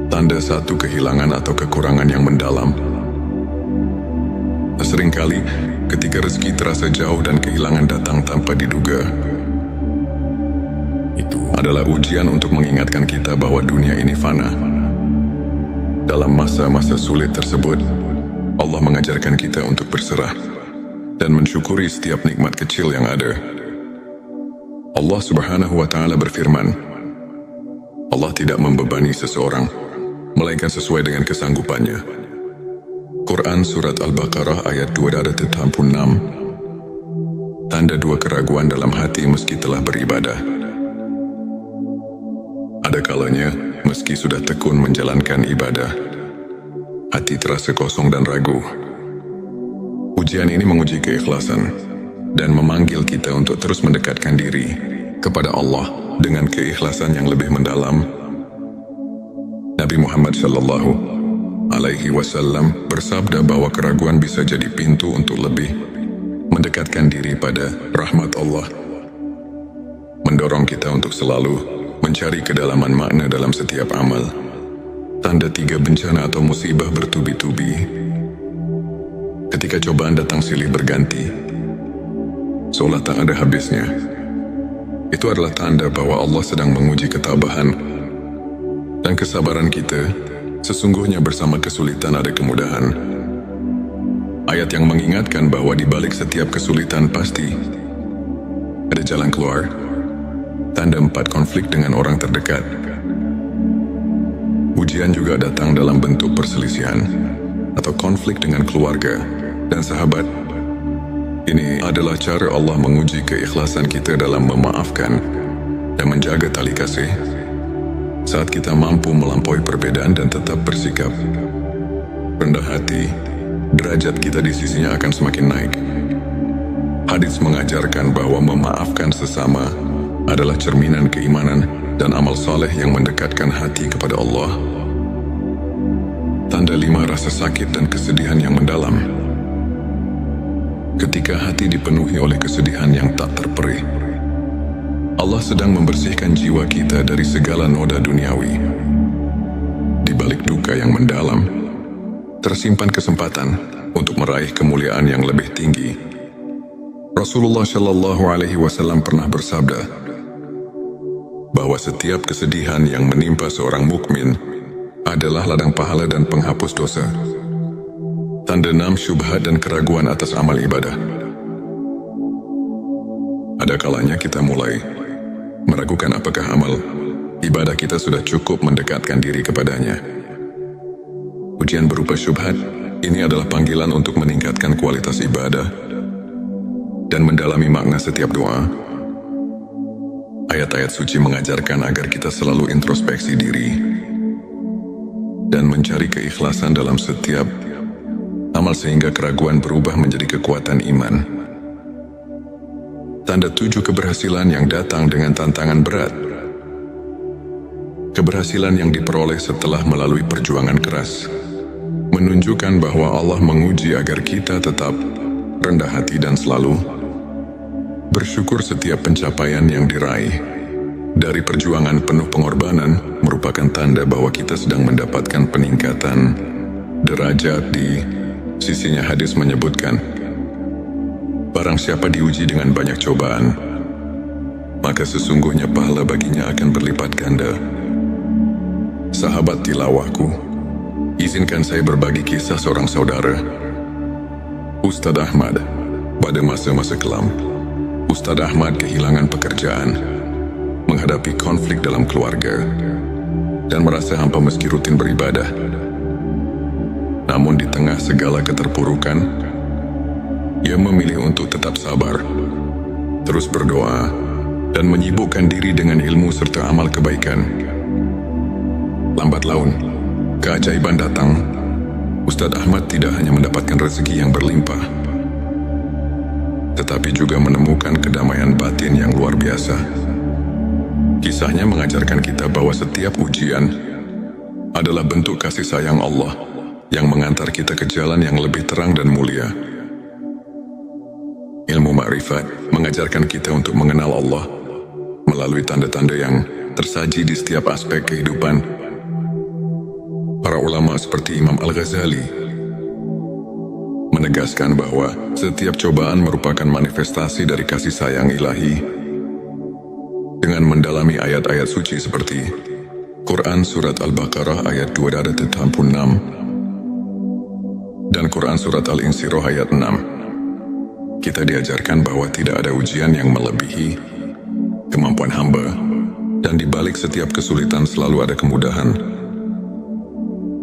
Tanda 1, kehilangan atau kekurangan yang mendalam. Seringkali ketika rezeki terasa jauh dan kehilangan datang tanpa diduga, itu adalah ujian untuk mengingatkan kita bahwa dunia ini fana. Dalam masa-masa sulit tersebut, Allah mengajarkan kita untuk berserah dan mensyukuri setiap nikmat kecil yang ada. Allah Subhanahu wa Ta'ala berfirman, Allah tidak membebani seseorang, melainkan sesuai dengan kesanggupannya. Quran Surat Al-Baqarah ayat 286. Tanda 2, keraguan dalam hati meski telah beribadah. Ada kalanya, meski sudah tekun menjalankan ibadah, hati terasa kosong dan ragu. Ujian ini menguji keikhlasan dan memanggil kita untuk terus mendekatkan diri kepada Allah dengan keikhlasan yang lebih mendalam. Nabi Muhammad Shallallahu Alaihi Wasallam bersabda bahwa keraguan bisa jadi pintu untuk lebih mendekatkan diri pada rahmat Allah, mendorong kita untuk selalu mencari kedalaman makna dalam setiap amal. Tanda 3, bencana atau musibah bertubi-tubi. Ketika cobaan datang silih berganti, seolah tak ada habisnya, itu adalah tanda bahwa Allah sedang menguji ketabahan dan kesabaran kita. Sesungguhnya bersama kesulitan ada kemudahan. Ayat yang mengingatkan bahwa di balik setiap kesulitan pasti ada jalan keluar. Tanda 4, konflik dengan orang terdekat. Ujian juga datang dalam bentuk perselisihan atau konflik dengan keluarga dan sahabat. Ini adalah cara Allah menguji keikhlasan kita dalam memaafkan dan menjaga tali kasih. Saat kita mampu melampaui perbedaan dan tetap bersikap rendah hati, derajat kita di sisinya akan semakin naik. Hadits mengajarkan bahwa memaafkan sesama adalah cerminan keimanan dan amal saleh yang mendekatkan hati kepada Allah. Tanda 5, rasa sakit dan kesedihan yang mendalam. Ketika hati dipenuhi oleh kesedihan yang tak terperih, Allah sedang membersihkan jiwa kita dari segala noda duniawi. Di balik duka yang mendalam, tersimpan kesempatan untuk meraih kemuliaan yang lebih tinggi. Rasulullah Shallallahu Alaihi Wasallam pernah bersabda bahwa setiap kesedihan yang menimpa seorang mukmin adalah ladang pahala dan penghapus dosa. Tanda 6, syubhat dan keraguan atas amal ibadah. Ada kalanya kita mulai meragukan apakah amal ibadah kita sudah cukup mendekatkan diri kepadanya. Ujian berupa syubhat ini adalah panggilan untuk meningkatkan kualitas ibadah dan mendalami makna setiap doa. Ayat-ayat suci mengajarkan agar kita selalu introspeksi diri dan mencari keikhlasan dalam setiap amal sehingga keraguan berubah menjadi kekuatan iman. Tanda 7, keberhasilan yang datang dengan tantangan berat. Keberhasilan yang diperoleh setelah melalui perjuangan keras menunjukkan bahwa Allah menguji agar kita tetap rendah hati dan selalu bersyukur. Setiap pencapaian yang diraih dari perjuangan penuh pengorbanan merupakan tanda bahwa kita sedang mendapatkan peningkatan derajat di sisinya. Hadis menyebutkan, barang siapa diuji dengan banyak cobaan, maka sesungguhnya pahala baginya akan berlipat ganda. Sahabat tilawahku, izinkan saya berbagi kisah seorang saudara, Ustadz Ahmad. Pada masa-masa kelam, Ustadz Ahmad kehilangan pekerjaan, menghadapi konflik dalam keluarga, dan merasa hampa meski rutin beribadah. Namun di tengah segala keterpurukan, ia memilih untuk tetap sabar, terus berdoa, dan menyibukkan diri dengan ilmu serta amal kebaikan. Lambat laun, keajaiban datang. Ustadz Ahmad tidak hanya mendapatkan rezeki yang berlimpah, tetapi juga menemukan kedamaian batin yang luar biasa. Kisahnya mengajarkan kita bahwa setiap ujian adalah bentuk kasih sayang Allah yang mengantar kita ke jalan yang lebih terang dan mulia. Ilmu ma'rifat mengajarkan kita untuk mengenal Allah melalui tanda-tanda yang tersaji di setiap aspek kehidupan. Para ulama seperti Imam Al-Ghazali menegaskan bahwa setiap cobaan merupakan manifestasi dari kasih sayang ilahi. Dengan mendalami ayat-ayat suci seperti Quran Surat Al-Baqarah ayat 286 dan Quran Surat Al-Insyirah ayat 6, kita diajarkan bahwa tidak ada ujian yang melebihi kemampuan hamba, dan di balik setiap kesulitan selalu ada kemudahan.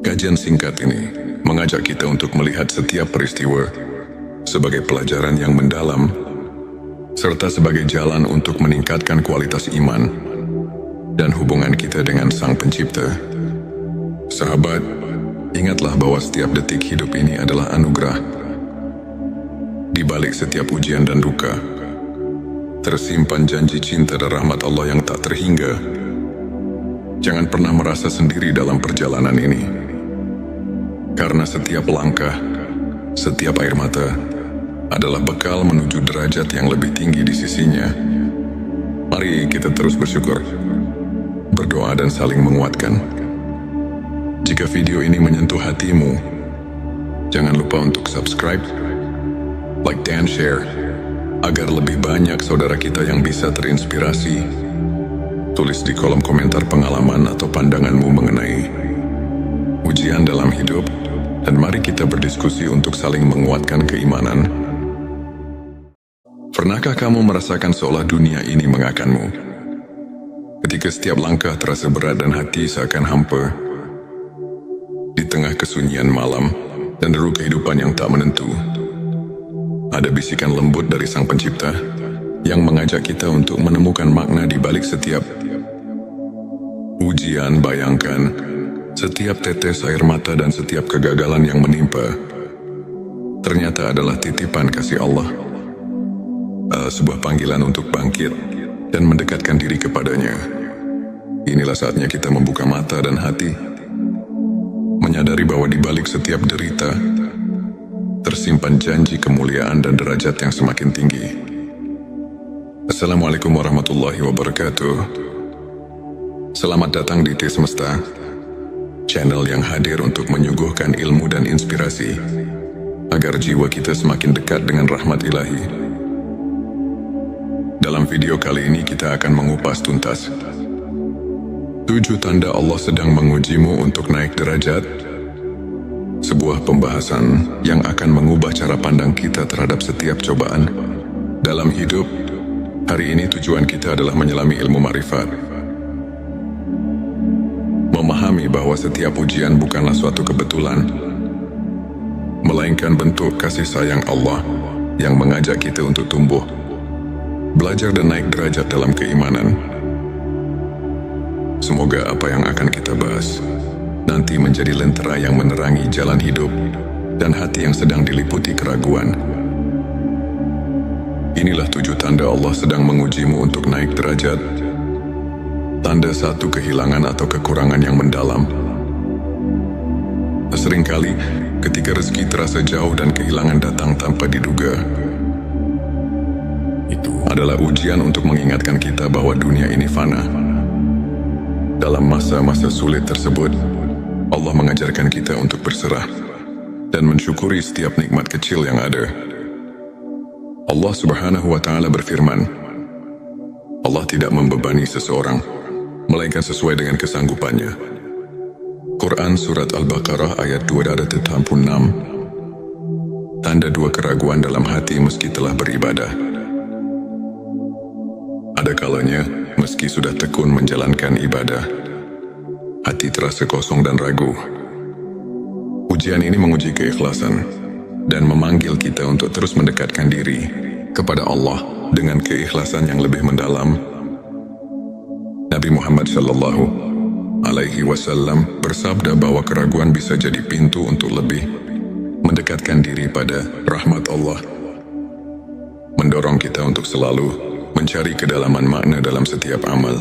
Kajian singkat ini mengajak kita untuk melihat setiap peristiwa sebagai pelajaran yang mendalam, serta sebagai jalan untuk meningkatkan kualitas iman dan hubungan kita dengan Sang Pencipta. Sahabat, ingatlah bahwa setiap detik hidup ini adalah anugerah. Di balik setiap ujian dan duka, tersimpan janji cinta dan rahmat Allah yang tak terhingga. Jangan pernah merasa sendiri dalam perjalanan ini, karena setiap langkah, setiap air mata adalah bekal menuju derajat yang lebih tinggi di sisinya. Mari kita terus bersyukur, berdoa dan saling menguatkan. Jika video ini menyentuh hatimu, jangan lupa untuk subscribe, like dan share, agar lebih banyak saudara kita yang bisa terinspirasi. Tulis di kolom komentar pengalaman atau pandanganmu mengenai ujian dalam hidup, dan mari kita berdiskusi untuk saling menguatkan keimanan. Pernahkah kamu merasakan seolah dunia ini mengakanmu? Ketika setiap langkah terasa berat dan hati seakan hampa, di tengah kesunyian malam dan deru kehidupan yang tak menentu, ada bisikan lembut dari Sang Pencipta yang mengajak kita untuk menemukan makna di balik setiap ujian. Bayangkan, setiap tetes air mata dan setiap kegagalan yang menimpa ternyata adalah titipan kasih Allah, sebuah panggilan untuk bangkit dan mendekatkan diri kepadanya. Inilah saatnya kita membuka mata dan hati, menyadari bahwa di balik setiap derita tersimpan janji kemuliaan dan derajat yang semakin tinggi. Assalamualaikum warahmatullahi wabarakatuh. Selamat datang di T Semesta, channel yang hadir untuk menyuguhkan ilmu dan inspirasi agar jiwa kita semakin dekat dengan rahmat ilahi. Dalam video kali ini kita akan mengupas tuntas 7 tanda Allah sedang mengujimu untuk naik derajat, sebuah pembahasan yang akan mengubah cara pandang kita terhadap setiap cobaan dalam hidup. Hari ini tujuan kita adalah menyelami ilmu ma'rifat, memahami bahwa setiap ujian bukanlah suatu kebetulan, melainkan bentuk kasih sayang Allah yang mengajak kita untuk tumbuh, belajar dan naik derajat dalam keimanan. Semoga apa yang akan kita bahas nanti menjadi lentera yang menerangi jalan hidup dan hati yang sedang diliputi keraguan. Inilah 7 tanda Allah sedang mengujimu untuk naik derajat. Tanda 1, kehilangan atau kekurangan yang mendalam. Seringkali ketika rezeki terasa jauh dan kehilangan datang tanpa diduga, itu adalah ujian untuk mengingatkan kita bahwa dunia ini fana. Dalam masa-masa sulit tersebut, Allah mengajarkan kita untuk berserah dan mensyukuri setiap nikmat kecil yang ada. Allah Subhanahu wa Ta'ala berfirman, Allah tidak membebani seseorang melainkan sesuai dengan kesanggupannya. Quran Surat Al-Baqarah ayat 286. Tanda 2, keraguan dalam hati meski telah beribadah. Ada kalanya, meski sudah tekun menjalankan ibadah, hati terasa kosong dan ragu. Ujian ini menguji keikhlasan dan memanggil kita untuk terus mendekatkan diri kepada Allah dengan keikhlasan yang lebih mendalam Nabi Muhammad Shallallahu Alaihi Wasallam bersabda bahwa keraguan bisa jadi pintu untuk lebih mendekatkan diri pada rahmat Allah, mendorong kita untuk selalu mencari kedalaman makna dalam setiap amal.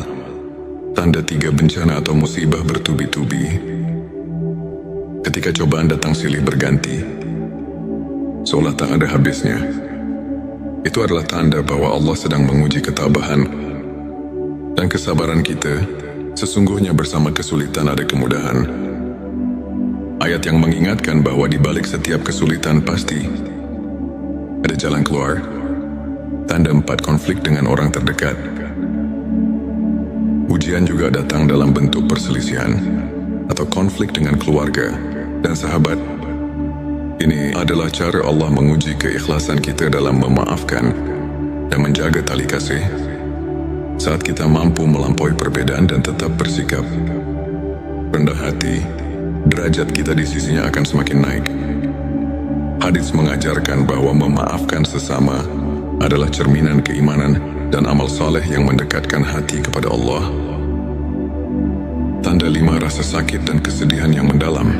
Tanda 3 bencana atau musibah bertubi-tubi. Ketika cobaan datang silih berganti, seolah tak ada habisnya. Itu adalah tanda bahwa Allah sedang menguji ketabahan dan kesabaran kita. Sesungguhnya bersama kesulitan ada kemudahan. Ayat yang mengingatkan bahwa di balik setiap kesulitan pasti ada jalan keluar. Tanda 4 konflik dengan orang terdekat. Ujian juga datang dalam bentuk perselisihan atau konflik dengan keluarga dan sahabat. Ini adalah cara Allah menguji keikhlasan kita dalam memaafkan dan menjaga tali kasih. Saat kita mampu melampaui perbedaan dan tetap bersikap rendah hati, derajat kita di sisinya akan semakin naik. Hadis mengajarkan bahwa memaafkan sesama adalah cerminan keimanan dan amal saleh yang mendekatkan hati kepada Allah. Tanda 5 rasa sakit dan kesedihan yang mendalam.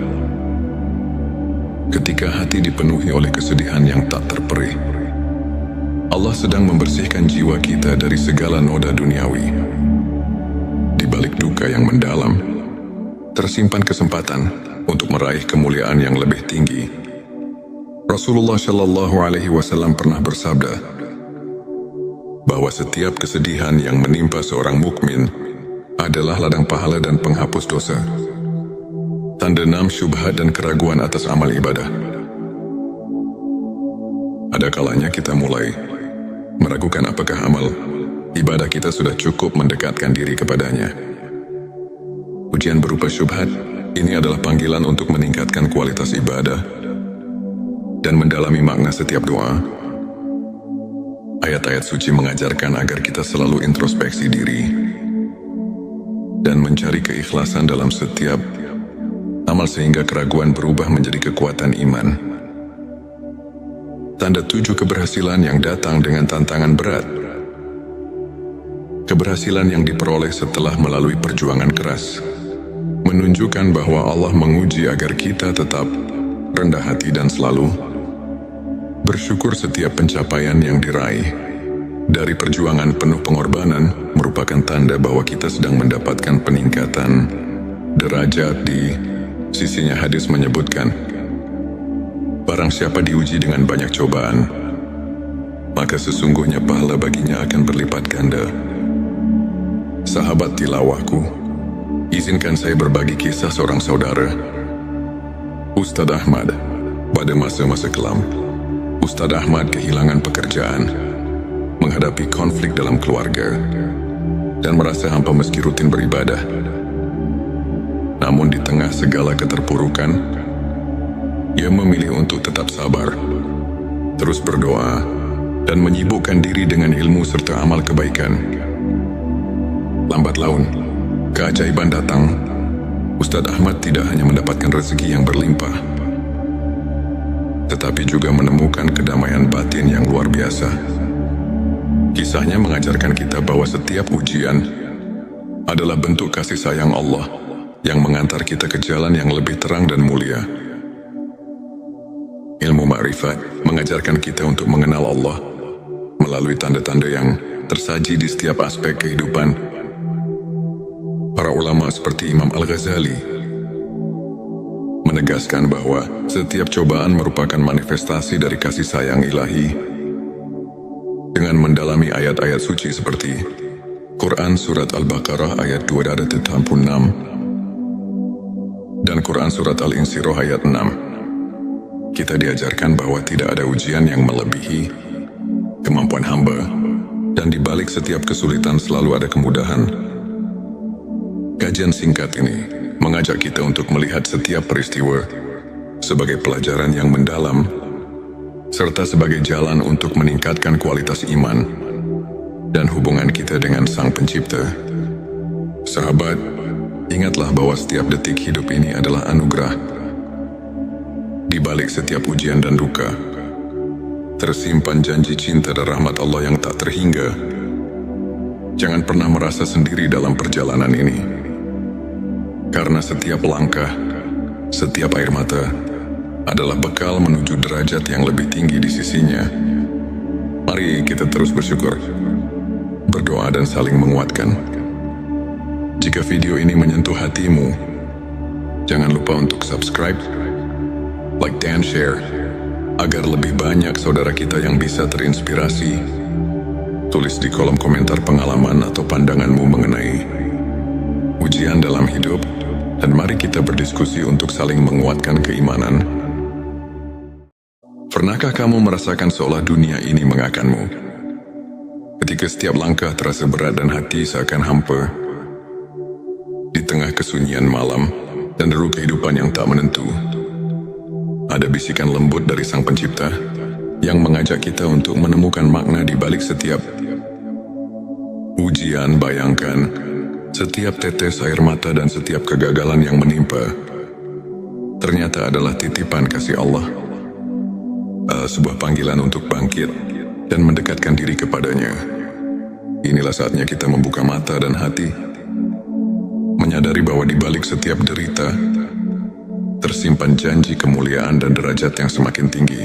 Ketika hati dipenuhi oleh kesedihan yang tak terperih, Allah sedang membersihkan jiwa kita dari segala noda duniawi. Di balik duka yang mendalam, tersimpan kesempatan untuk meraih kemuliaan yang lebih tinggi. Rasulullah Shallallahu Alaihi Wasallam pernah bersabda bahwa setiap kesedihan yang menimpa seorang mukmin adalah ladang pahala dan penghapus dosa. Tanda 6 syubhat dan keraguan atas amal ibadah. Ada kalanya kita mulai meragukan apakah amal ibadah kita sudah cukup mendekatkan diri kepadanya. Ujian berupa syubhat ini adalah panggilan untuk meningkatkan kualitas ibadah dan mendalami makna setiap doa. Ayat-ayat suci mengajarkan agar kita selalu introspeksi diri dan mencari keikhlasan dalam setiap amal sehingga keraguan berubah menjadi kekuatan iman. Tanda 7 keberhasilan yang datang dengan tantangan berat. Keberhasilan yang diperoleh setelah melalui perjuangan keras menunjukkan bahwa Allah menguji agar kita tetap rendah hati dan selalu bersyukur. Setiap pencapaian yang diraih dari perjuangan penuh pengorbanan merupakan tanda bahwa kita sedang mendapatkan peningkatan derajat di sisinya. Hadis menyebutkan, barang siapa diuji dengan banyak cobaan, maka sesungguhnya pahala baginya akan berlipat ganda. Sahabat tilawahku, izinkan saya berbagi kisah seorang saudara, Ustadz Ahmad. Pada masa-masa kelam, Ustadz Ahmad kehilangan pekerjaan, menghadapi konflik dalam keluarga, dan merasa hampa meski rutin beribadah. Namun di tengah segala keterpurukan, ia memilih untuk tetap sabar, terus berdoa, dan menyibukkan diri dengan ilmu serta amal kebaikan. Lambat laun, keajaiban datang. Ustadz Ahmad tidak hanya mendapatkan rezeki yang berlimpah, tetapi juga menemukan kedamaian batin yang luar biasa. Kisahnya mengajarkan kita bahwa setiap ujian adalah bentuk kasih sayang Allah yang mengantar kita ke jalan yang lebih terang dan mulia. Ilmu ma'rifat mengajarkan kita untuk mengenal Allah melalui tanda-tanda yang tersaji di setiap aspek kehidupan. Para ulama seperti Imam Al-Ghazali menegaskan bahwa setiap cobaan merupakan manifestasi dari kasih sayang ilahi. Dengan mendalami ayat-ayat suci seperti Quran Surat Al-Baqarah ayat 286 dan Quran Surat Al-Insyirah ayat 6, kita diajarkan bahwa tidak ada ujian yang melebihi kemampuan hamba, dan di balik setiap kesulitan selalu ada kemudahan. Kajian singkat ini mengajak kita untuk melihat setiap peristiwa sebagai pelajaran yang mendalam, serta sebagai jalan untuk meningkatkan kualitas iman dan hubungan kita dengan Sang Pencipta. Sahabat, ingatlah bahwa setiap detik hidup ini adalah anugerah. Di balik setiap ujian dan duka, tersimpan janji cinta dan rahmat Allah yang tak terhingga. Jangan pernah merasa sendiri dalam perjalanan ini. Karena setiap langkah, setiap air mata adalah bekal menuju derajat yang lebih tinggi di sisinya. Mari kita terus bersyukur, berdoa dan saling menguatkan. Jika video ini menyentuh hatimu, jangan lupa untuk subscribe, like dan share, agar lebih banyak saudara kita yang bisa terinspirasi. Tulis di kolom komentar pengalaman atau pandanganmu mengenai ujian dalam hidup, dan mari kita berdiskusi untuk saling menguatkan keimanan. Pernahkah kamu merasakan seolah dunia ini mengakanmu? Ketika setiap langkah terasa berat dan hati seakan hampa, di tengah kesunyian malam dan deru kehidupan yang tak menentu, ada bisikan lembut dari Sang Pencipta yang mengajak kita untuk menemukan makna di balik setiap ujian. Bayangkan, setiap tetes air mata dan setiap kegagalan yang menimpa ternyata adalah titipan kasih Allah, sebuah panggilan untuk bangkit dan mendekatkan diri kepadanya. Inilah saatnya kita membuka mata dan hati, menyadari bahwa di balik setiap derita tersimpan janji kemuliaan dan derajat yang semakin tinggi.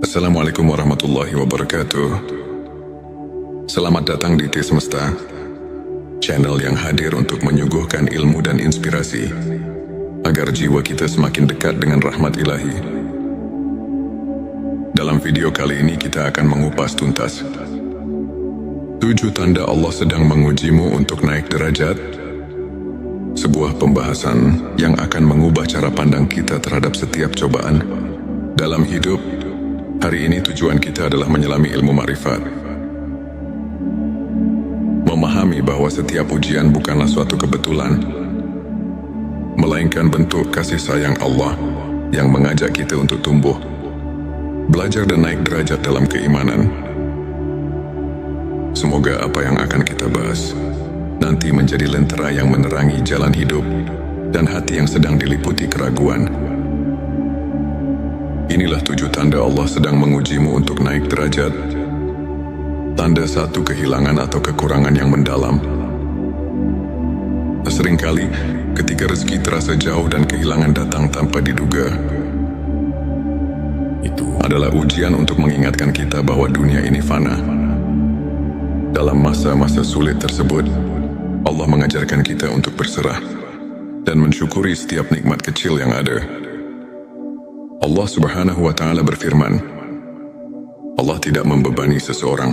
Assalamualaikum warahmatullahi wabarakatuh. Selamat datang di T Semesta, channel yang hadir untuk menyuguhkan ilmu dan inspirasi agar jiwa kita semakin dekat dengan rahmat ilahi. Dalam video kali ini kita akan mengupas tuntas 7 tanda Allah sedang mengujimu untuk naik derajat. Sebuah pembahasan yang akan mengubah cara pandang kita terhadap setiap cobaan dalam hidup. Hari ini tujuan kita adalah menyelami ilmu ma'rifat, memahami bahwa setiap ujian bukanlah suatu kebetulan, melainkan bentuk kasih sayang Allah yang mengajak kita untuk tumbuh, belajar dan naik derajat dalam keimanan. Semoga apa yang akan kita bahas nanti menjadi lentera yang menerangi jalan hidup dan hati yang sedang diliputi keraguan. Inilah 7 tanda Allah sedang mengujimu untuk naik derajat. Tanda 1, kehilangan atau kekurangan yang mendalam. Seringkali ketika rezeki terasa jauh dan kehilangan datang tanpa diduga, itu adalah ujian untuk mengingatkan kita bahwa dunia ini fana. Dalam masa-masa sulit tersebut, Allah mengajarkan kita untuk berserah dan mensyukuri setiap nikmat kecil yang ada. Allah Subhanahu wa Ta'ala berfirman, Allah tidak membebani seseorang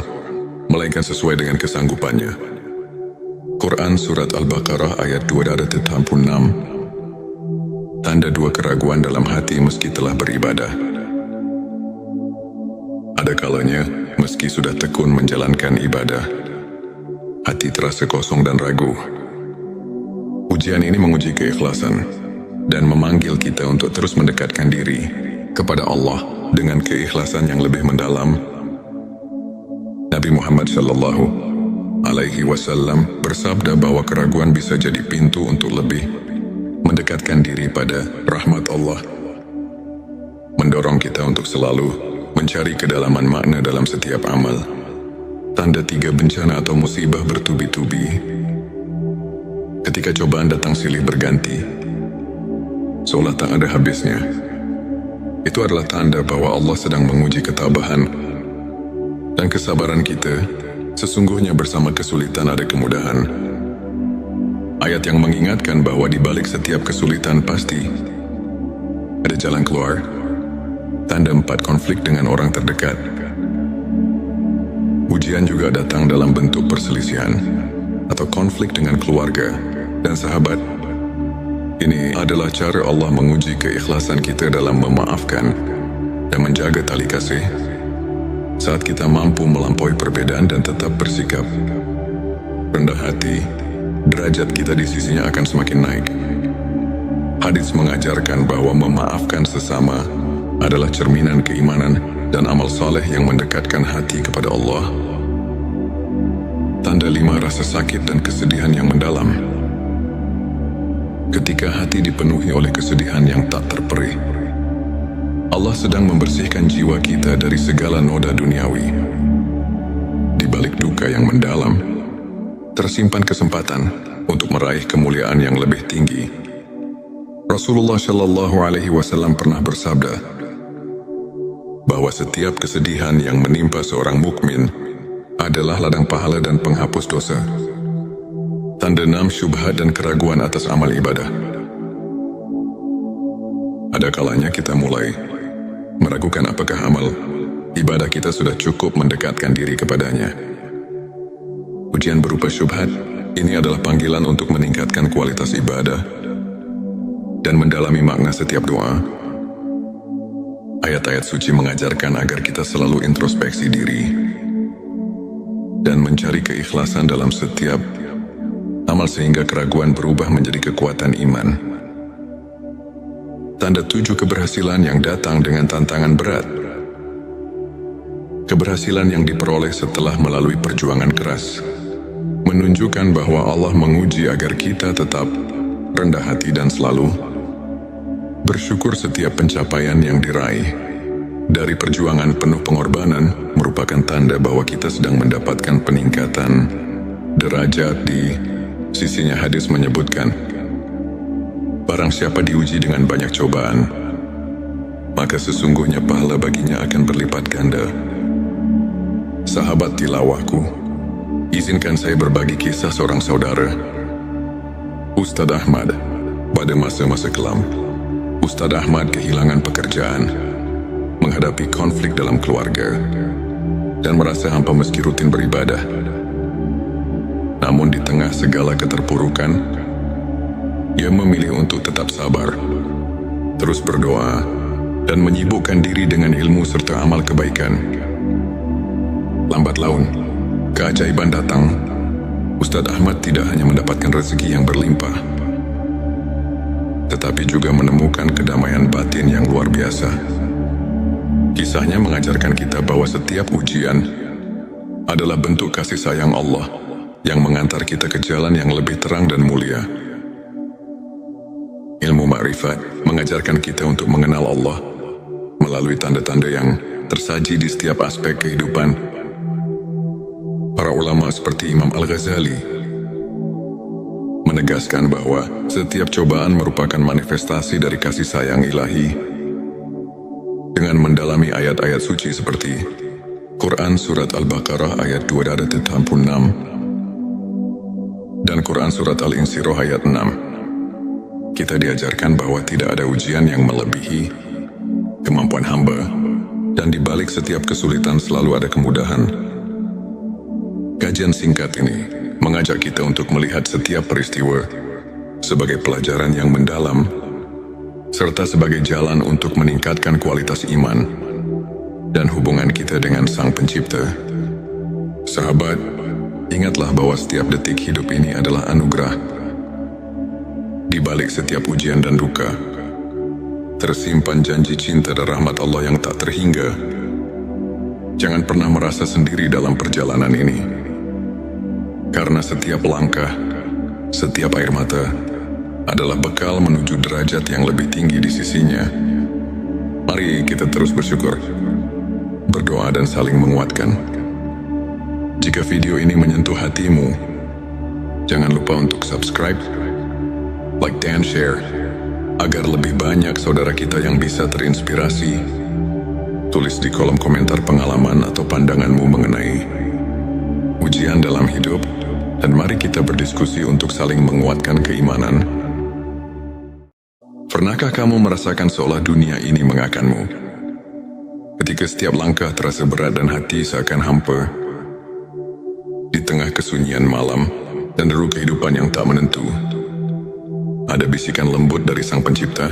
melainkan sesuai dengan kesanggupannya. Quran Surat Al-Baqarah ayat 286. Tanda 2, keraguan dalam hati meski telah beribadah. Ada kalanya, meski sudah tekun menjalankan ibadah, hati terasa kosong dan ragu. Ujian ini menguji keikhlasan dan memanggil kita untuk terus mendekatkan diri kepada Allah dengan keikhlasan yang lebih mendalam. Nabi Muhammad Shallallahu Alaihi Wasallam bersabda bahwa keraguan bisa jadi pintu untuk lebih mendekatkan diri pada rahmat Allah, mendorong kita untuk selalu mencari kedalaman makna dalam setiap amal. Tanda 3, bencana atau musibah bertubi-tubi. Ketika cobaan datang silih berganti, seolah tak ada habisnya, itu adalah tanda bahwa Allah sedang menguji ketabahan dan kesabaran kita. Sesungguhnya bersama kesulitan ada kemudahan. Ayat yang mengingatkan bahwa di balik setiap kesulitan pasti ada jalan keluar. Tanda 4, konflik dengan orang terdekat. Ujian juga datang dalam bentuk perselisihan atau konflik dengan keluarga dan sahabat. Ini adalah cara Allah menguji keikhlasan kita dalam memaafkan dan menjaga tali kasih. Saat kita mampu melampaui perbedaan dan tetap bersikap rendah hati, derajat kita di sisinya akan semakin naik. Hadits mengajarkan bahwa memaafkan sesama adalah cerminan keimanan dan amal saleh yang mendekatkan hati kepada Allah. Tanda 5, rasa sakit dan kesedihan yang mendalam. Ketika hati dipenuhi oleh kesedihan yang tak terperih, Allah sedang membersihkan jiwa kita dari segala noda duniawi. Di balik duka yang mendalam, tersimpan kesempatan untuk meraih kemuliaan yang lebih tinggi. Rasulullah Shallallahu Alaihi Wasallam pernah bersabda bahwa setiap kesedihan yang menimpa seorang mukmin adalah ladang pahala dan penghapus dosa, tanda enam syubhat dan keraguan atas amal ibadah. Ada kalanya kita mulai meragukan apakah amal ibadah kita sudah cukup mendekatkan diri kepadanya. Ujian berupa syubhat ini adalah panggilan untuk meningkatkan kualitas ibadah dan mendalami makna setiap doa. Ayat-ayat suci mengajarkan agar kita selalu introspeksi diri dan mencari keikhlasan dalam setiap amal sehingga keraguan berubah menjadi kekuatan iman. Tanda 7 keberhasilan yang datang dengan tantangan berat. Keberhasilan yang diperoleh setelah melalui perjuangan keras menunjukkan bahwa Allah menguji agar kita tetap rendah hati dan selalu bersyukur. Setiap pencapaian yang diraih dari perjuangan penuh pengorbanan merupakan tanda bahwa kita sedang mendapatkan peningkatan derajat di sisinya. Hadis menyebutkan, barang siapa diuji dengan banyak cobaan, maka sesungguhnya pahala baginya akan berlipat ganda. Sahabat tilawahku, izinkan saya berbagi kisah seorang saudara, Ustadz Ahmad. Pada masa-masa kelam, Ustadz Ahmad kehilangan pekerjaan, menghadapi konflik dalam keluarga, dan merasa hampa meski rutin beribadah. Namun di tengah segala keterpurukan, ia memilih untuk tetap sabar, terus berdoa, dan menyibukkan diri dengan ilmu serta amal kebaikan. Lambat laun, keajaiban datang. Ustadz Ahmad tidak hanya mendapatkan rezeki yang berlimpah, tetapi juga menemukan kedamaian batin yang luar biasa. Kisahnya mengajarkan kita bahwa setiap ujian adalah bentuk kasih sayang Allah yang mengantar kita ke jalan yang lebih terang dan mulia. Ilmu ma'rifat mengajarkan kita untuk mengenal Allah melalui tanda-tanda yang tersaji di setiap aspek kehidupan. Para ulama seperti Imam Al-Ghazali menegaskan bahwa setiap cobaan merupakan manifestasi dari kasih sayang ilahi. Dengan mendalami ayat-ayat suci seperti Quran Surat Al-Baqarah ayat 286 dan Quran Surat Al-Insyirah ayat 6, kita diajarkan bahwa tidak ada ujian yang melebihi kemampuan hamba, dan di balik setiap kesulitan selalu ada kemudahan. Kajian singkat ini mengajak kita untuk melihat setiap peristiwa sebagai pelajaran yang mendalam, serta sebagai jalan untuk meningkatkan kualitas iman dan hubungan kita dengan Sang Pencipta. Sahabat, ingatlah bahwa setiap detik hidup ini adalah anugerah. Di balik setiap ujian dan duka, tersimpan janji cinta dan rahmat Allah yang tak terhingga. Jangan pernah merasa sendiri dalam perjalanan ini, karena setiap langkah, setiap air mata adalah bekal menuju derajat yang lebih tinggi di sisinya. Mari kita terus bersyukur, berdoa dan saling menguatkan. Jika video ini menyentuh hatimu, jangan lupa untuk subscribe, like dan share, agar lebih banyak saudara kita yang bisa terinspirasi. Tulis di kolom komentar pengalaman atau pandanganmu mengenai ujian dalam hidup, dan mari kita berdiskusi untuk saling menguatkan keimanan. Pernahkah kamu merasakan seolah dunia ini mengakanmu? Ketika setiap langkah terasa berat dan hati seakan hampa, di tengah kesunyian malam dan deru kehidupan yang tak menentu, ada bisikan lembut dari Sang Pencipta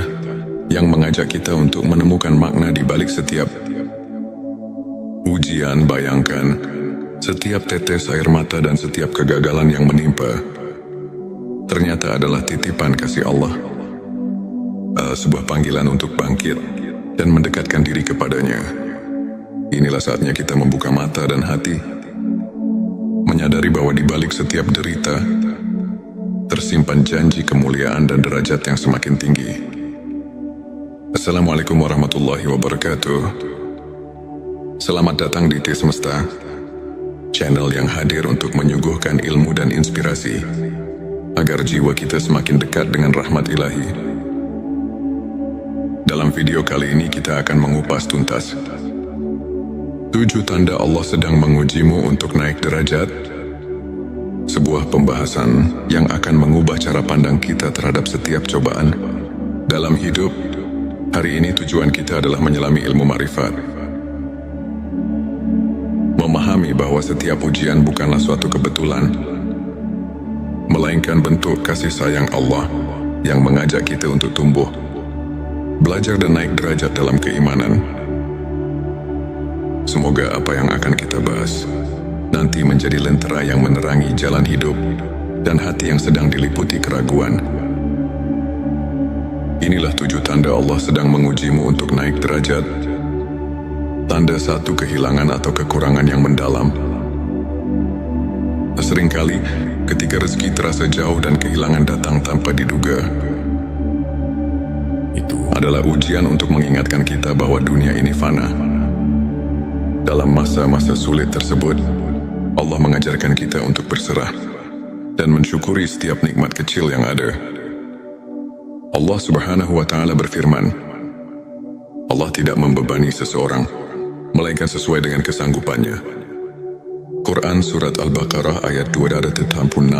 yang mengajak kita untuk menemukan makna di balik setiap ujian. Bayangkan, setiap tetes air mata dan setiap kegagalan yang menimpa ternyata adalah titipan kasih Allah, sebuah panggilan untuk bangkit dan mendekatkan diri kepadanya. Inilah saatnya kita membuka mata dan hati, menyadari bahwa di balik setiap derita tersimpan janji kemuliaan dan derajat yang semakin tinggi. Assalamualaikum warahmatullahi wabarakatuh. Selamat datang di T Semesta, channel yang hadir untuk menyuguhkan ilmu dan inspirasi, agar jiwa kita semakin dekat dengan rahmat ilahi. Dalam video kali ini kita akan mengupas tuntas 7 tanda Allah sedang mengujimu untuk naik derajat, sebuah pembahasan yang akan mengubah cara pandang kita terhadap setiap cobaan dalam hidup. Hari ini tujuan kita adalah menyelami ilmu ma'rifat, memahami bahwa setiap ujian bukanlah suatu kebetulan, melainkan bentuk kasih sayang Allah yang mengajak kita untuk tumbuh, belajar dan naik derajat dalam keimanan. Semoga apa yang akan kita bahas nanti menjadi lentera yang menerangi jalan hidup dan hati yang sedang diliputi keraguan. Inilah 7 tanda Allah sedang mengujimu untuk naik derajat. Tanda 1, kehilangan atau kekurangan yang mendalam. Seringkali ketika rezeki terasa jauh dan kehilangan datang tanpa diduga, itu adalah ujian untuk mengingatkan kita bahwa dunia ini fana. Dalam masa-masa sulit tersebut, Allah mengajarkan kita untuk berserah dan mensyukuri setiap nikmat kecil yang ada. Allah Subhanahu wa Ta'ala berfirman, Allah tidak membebani seseorang melainkan sesuai dengan kesanggupannya. Quran Surat Al-Baqarah ayat 266.